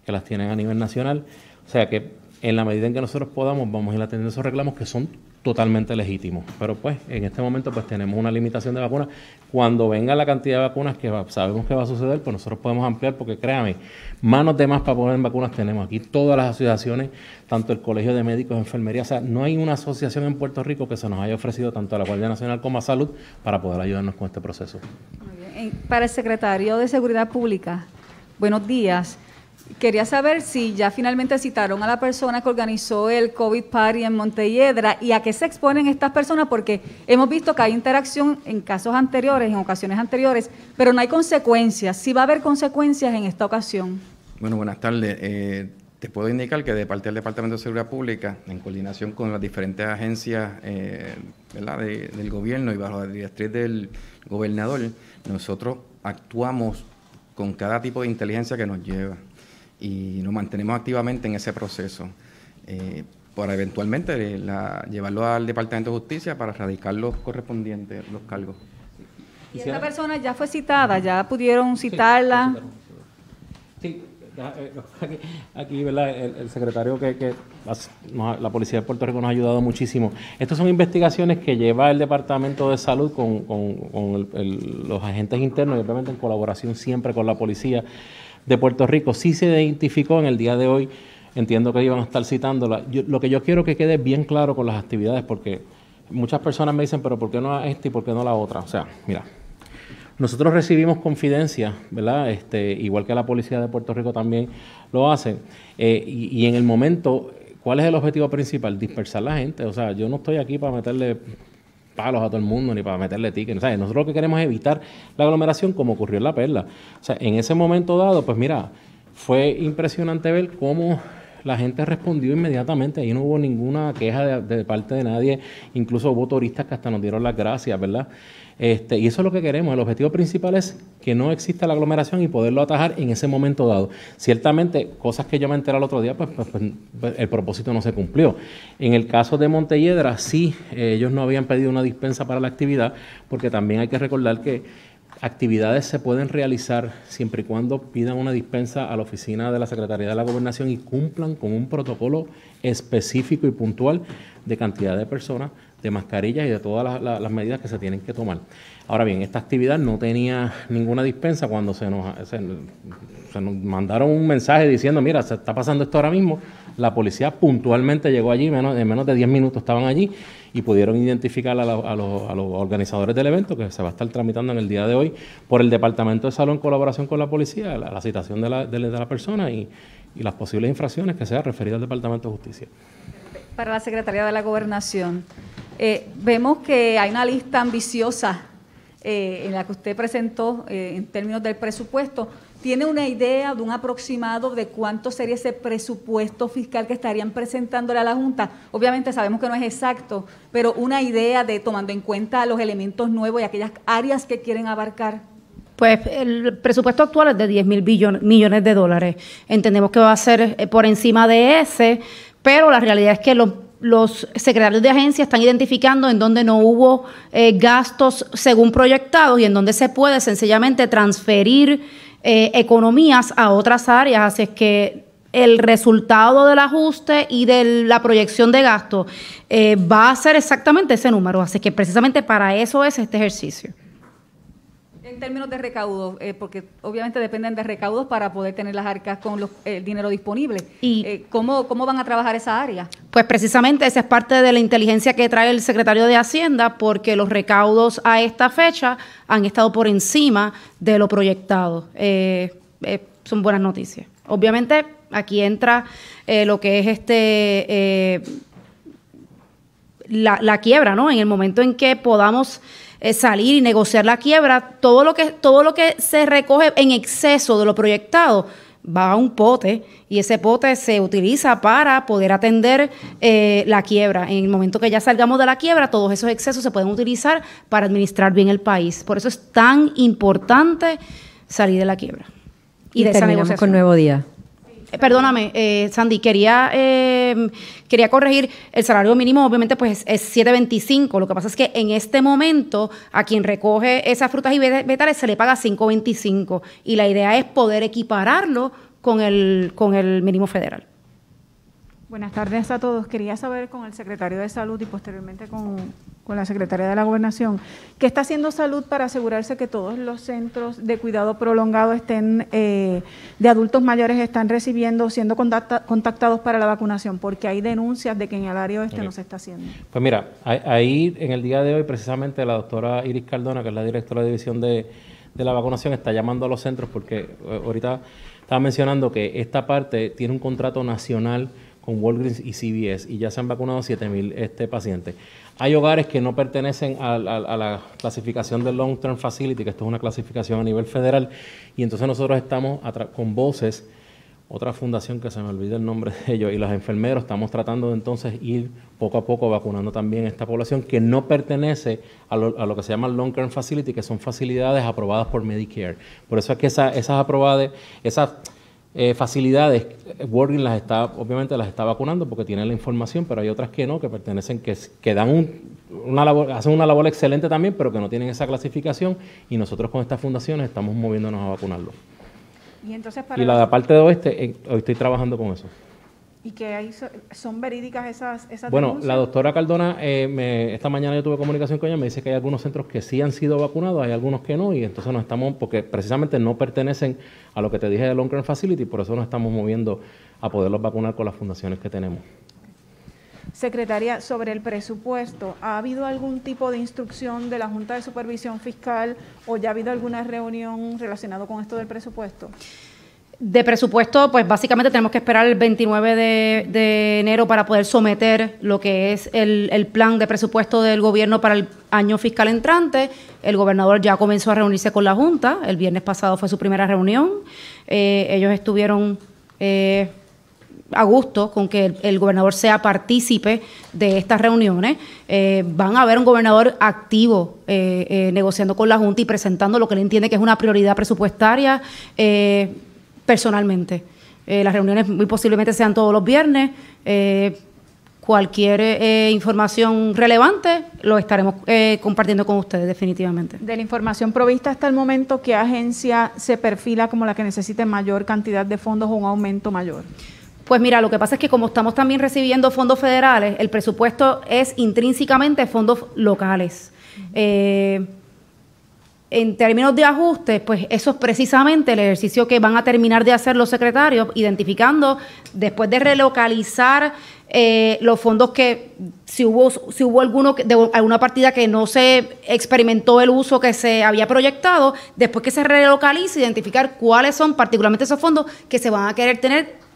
que las tienen a nivel nacional. O sea que en la medida en que nosotros podamos, vamos a ir atendiendo esos reclamos que son totalmente legítimos. Pero pues en este momento pues tenemos una limitación de vacunas. Cuando venga la cantidad de vacunas que sabemos que va a suceder, pues nosotros podemos ampliar, porque créame, manos de más para poner vacunas tenemos aquí. Todas las asociaciones, tanto el Colegio de Médicos de Enfermería, o sea, no hay una asociación en Puerto Rico que se nos haya ofrecido tanto a la Guardia Nacional como a Salud para poder ayudarnos con este proceso. Muy bien. Para el secretario de Seguridad Pública, buenos días. Quería saber si ya finalmente citaron a la persona que organizó el COVID Party en Montelledra y a qué se exponen estas personas, porque hemos visto que hay interacción en casos anteriores, en ocasiones anteriores, pero no hay consecuencias. ¿Sí va a haber consecuencias en esta ocasión? Bueno, buenas tardes. Te puedo indicar que de parte del Departamento de Seguridad Pública, en coordinación con las diferentes agencias ¿verdad? del gobierno y bajo la directriz del gobernador, nosotros actuamos con cada tipo de inteligencia que nos lleva y nos mantenemos activamente en ese proceso para eventualmente llevarlo al Departamento de Justicia para radicar los correspondientes, los cargos. ¿Y esta persona ya fue citada? ¿Ya pudieron citarla? Sí. Aquí, ¿verdad? El secretario la Policía de Puerto Rico nos ha ayudado muchísimo. Estas son investigaciones que lleva el Departamento de Salud con los agentes internos y obviamente en colaboración siempre con la Policía de Puerto Rico. Sí se identificó en el día de hoy entiendo que iban a estar citándola. Lo que yo quiero que quede bien claro con las actividades, porque muchas personas me dicen, pero ¿por qué no esta y por qué no la otra? O sea, mira, nosotros recibimos confidencia, ¿verdad? Igual que la policía de Puerto Rico también lo hace, y en el momento, ¿cuál es el objetivo principal? Dispersar la gente. O sea, yo no estoy aquí para meterle palos a todo el mundo ni para meterle tickets. ¿Sabes? Nosotros lo que queremos es evitar la aglomeración como ocurrió en La Perla. O sea, en ese momento dado, pues mira, fue impresionante ver cómo la gente respondió inmediatamente. Ahí no hubo ninguna queja de parte de nadie. Incluso hubo turistas que hasta nos dieron las gracias, ¿verdad? Y eso es lo que queremos. El objetivo principal es que no exista la aglomeración y poderlo atajar en ese momento dado. Ciertamente, cosas que yo me enteré el otro día, pues el propósito no se cumplió. En el caso de Montelledra, sí, ellos no habían pedido una dispensa para la actividad, porque también hay que recordar que actividades se pueden realizar siempre y cuando pidan una dispensa a la oficina de la Secretaría de la Gobernación y cumplan con un protocolo específico y puntual de cantidad de personas, de mascarillas y de todas las medidas que se tienen que tomar. Ahora bien, esta actividad no tenía ninguna dispensa cuando se nos mandaron un mensaje diciendo, mira, se está pasando esto ahora mismo. La policía puntualmente llegó allí, en menos de 10 minutos estaban allí y pudieron identificar a los organizadores del evento, que se va a estar tramitando en el día de hoy por el Departamento de Salud en colaboración con la policía, la citación de la persona y las posibles infracciones que sean referidas al Departamento de Justicia. Para la Secretaría de la Gobernación, vemos que hay una lista ambiciosa en la que usted presentó en términos del presupuesto. ¿Tiene una idea de un aproximado de cuánto sería ese presupuesto fiscal que estarían presentándole a la Junta? Obviamente sabemos que no es exacto, pero una idea de tomando en cuenta los elementos nuevos y aquellas áreas que quieren abarcar. Pues el presupuesto actual es de 10.000 millones de dólares. Entendemos que va a ser por encima de ese, pero la realidad es que los secretarios de agencia están identificando en donde no hubo gastos según proyectados y en donde se puede sencillamente transferir economías a otras áreas. Así es que el resultado del ajuste y de la proyección de gastos va a ser exactamente ese número. Así que precisamente para eso es este ejercicio. En términos de recaudos, porque obviamente dependen de recaudos para poder tener las arcas con el dinero disponible. Y ¿cómo van a trabajar esa área? Pues precisamente esa es parte de la inteligencia que trae el secretario de Hacienda, porque los recaudos a esta fecha han estado por encima de lo proyectado. Son buenas noticias. Obviamente aquí entra lo que es la quiebra, ¿no? En el momento en que podamos salir y negociar la quiebra, todo lo que se recoge en exceso de lo proyectado va a un pote y ese pote se utiliza para poder atender la quiebra. En el momento que ya salgamos de la quiebra, todos esos excesos se pueden utilizar para administrar bien el país. Por eso es tan importante salir de la quiebra y de esa negociación. Con Nuevo Día. Perdóname, Sandy, quería corregir, el salario mínimo obviamente pues es $7.25, lo que pasa es que en este momento a quien recoge esas frutas y vegetales se le paga $5.25 y la idea es poder equipararlo con el mínimo federal. Buenas tardes a todos. Quería saber con el secretario de Salud y posteriormente con la secretaria de la Gobernación, ¿qué está haciendo Salud para asegurarse que todos los centros de cuidado prolongado de adultos mayores están siendo contactados para la vacunación? Porque hay denuncias de que en el área oeste no se está haciendo. Pues mira, ahí en el día de hoy precisamente la doctora Iris Cardona, que es la directora de división de la vacunación, está llamando a los centros porque ahorita estaba mencionando que esta parte tiene un contrato nacional con Walgreens y CVS y ya se han vacunado 7,000 pacientes. Hay hogares que no pertenecen a la clasificación del Long Term Facility, que esto es una clasificación a nivel federal, y entonces nosotros estamos con Voces, otra fundación que se me olvida el nombre de ellos, y los enfermeros estamos tratando de entonces ir poco a poco vacunando también a esta población que no pertenece a lo que se llama Long Term Facility, que son facilidades aprobadas por Medicare. Por eso es que esas facilidades, Walgreens obviamente las está vacunando porque tienen la información, pero hay otras que no, que pertenecen, que dan hacen una labor excelente también, pero que no tienen esa clasificación, y nosotros con estas fundaciones estamos moviéndonos a vacunarlo. Y entonces la parte de oeste, hoy estoy trabajando con eso. ¿Y que son verídicas esas Bueno, denuncias? la doctora Cardona, esta mañana yo tuve comunicación con ella, me dice que hay algunos centros que sí han sido vacunados, hay algunos que no, y entonces nos estamos, porque precisamente no pertenecen a lo que te dije de Long Term Facility, por eso nos estamos moviendo a poderlos vacunar con las fundaciones que tenemos. Secretaria, sobre el presupuesto, ¿ha habido algún tipo de instrucción de la Junta de Supervisión Fiscal o ya ha habido alguna reunión relacionada con esto del presupuesto? De presupuesto, pues básicamente tenemos que esperar el 29 de enero para poder someter lo que es el plan de presupuesto del gobierno para el año fiscal entrante. El gobernador ya comenzó a reunirse con la Junta, el viernes pasado fue su primera reunión. Ellos estuvieron a gusto con que el gobernador sea partícipe de estas reuniones. Van a ver un gobernador activo negociando con la Junta y presentando lo que él entiende que es una prioridad presupuestaria personalmente. Las reuniones muy posiblemente sean todos los viernes. Cualquier información relevante lo estaremos compartiendo con ustedes definitivamente. De la información provista hasta el momento, ¿qué agencia se perfila como la que necesite mayor cantidad de fondos o un aumento mayor? Pues mira, lo que pasa es que como estamos también recibiendo fondos federales, el presupuesto es intrínsecamente fondos locales. En términos de ajustes, pues eso es precisamente el ejercicio que van a terminar de hacer los secretarios, identificando, después de relocalizar los fondos que, si hubo alguna partida que no se experimentó el uso que se había proyectado, después que se relocalice, identificar cuáles son particularmente esos fondos que se van a querer tener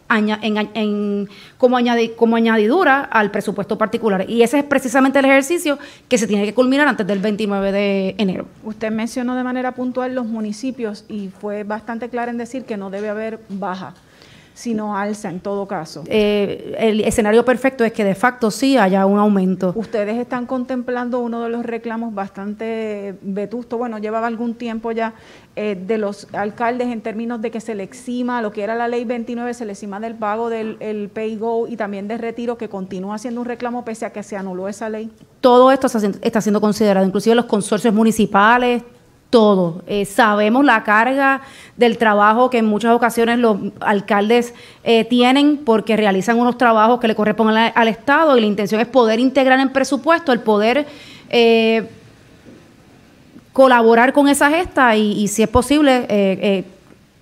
como añadidura al presupuesto particular. Y ese es precisamente el ejercicio que se tiene que culminar antes del 29 de enero. Usted mencionó de manera puntual los municipios y fue bastante clara en decir que no debe haber baja, sino alza en todo caso. El escenario perfecto es que de facto sí haya un aumento. Ustedes están contemplando uno de los reclamos bastante vetusto, bueno, llevaba algún tiempo ya, de los alcaldes en términos de que se le exima lo que era la ley 29, se le exima del pago del pay go y también de retiro, que continúa siendo un reclamo pese a que se anuló esa ley. Todo esto está siendo considerado, inclusive los consorcios municipales, todo. Sabemos la carga del trabajo que en muchas ocasiones los alcaldes tienen porque realizan unos trabajos que le corresponden al Estado, y la intención es poder integrar en presupuesto, el poder colaborar con esa gesta y si es posible,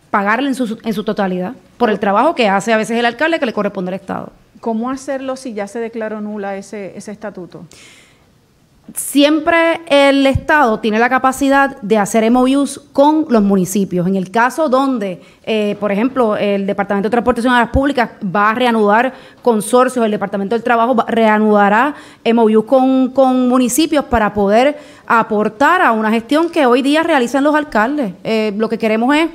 pagarle en su totalidad por el trabajo que hace a veces el alcalde que le corresponde al Estado. ¿Cómo hacerlo si ya se declaró nula ese estatuto? Siempre el Estado tiene la capacidad de hacer MOUs con los municipios. En el caso donde, por ejemplo, el Departamento de Transportación y Obras Públicas va a reanudar consorcios, el Departamento del Trabajo reanudará MOUs con municipios para poder aportar a una gestión que hoy día realizan los alcaldes. Lo que queremos es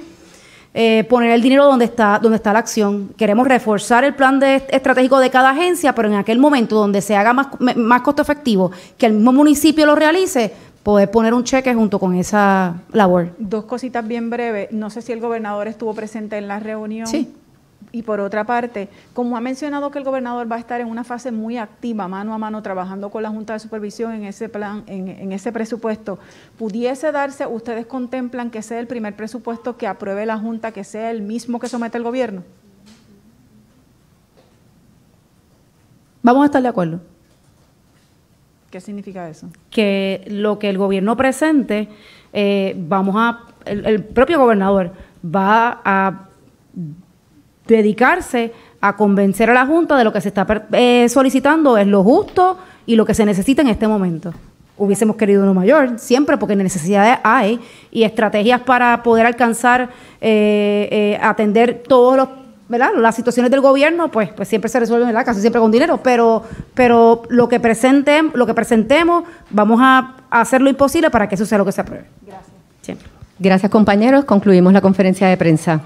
poner el dinero donde está la acción. Queremos reforzar el plan estratégico de cada agencia, pero en aquel momento donde se haga más costo efectivo, que el mismo municipio lo realice, poder poner un cheque junto con esa labor. Dos cositas bien breves. No sé si el gobernador estuvo presente en la reunión. Sí. Y por otra parte, como ha mencionado que el gobernador va a estar en una fase muy activa, mano a mano, trabajando con la Junta de Supervisión en ese plan, en ese presupuesto, ¿pudiese darse, ustedes contemplan que sea el primer presupuesto que apruebe la Junta, que sea el mismo que somete el gobierno? Vamos a estar de acuerdo. ¿Qué significa eso? Que lo que el gobierno presente, el propio gobernador va a dedicarse a convencer a la Junta de lo que se está solicitando es lo justo y lo que se necesita en este momento. Hubiésemos querido uno mayor, siempre, porque necesidades hay, y estrategias para poder alcanzar, atender todos los, ¿verdad?, las situaciones del gobierno, pues siempre se resuelven, ¿verdad?, casi siempre con dinero, pero lo que presentemos, vamos a hacer lo imposible para que eso sea lo que se apruebe. Gracias. Siempre. Gracias, compañeros. Concluimos la conferencia de prensa.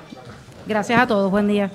Gracias a todos. Buen día.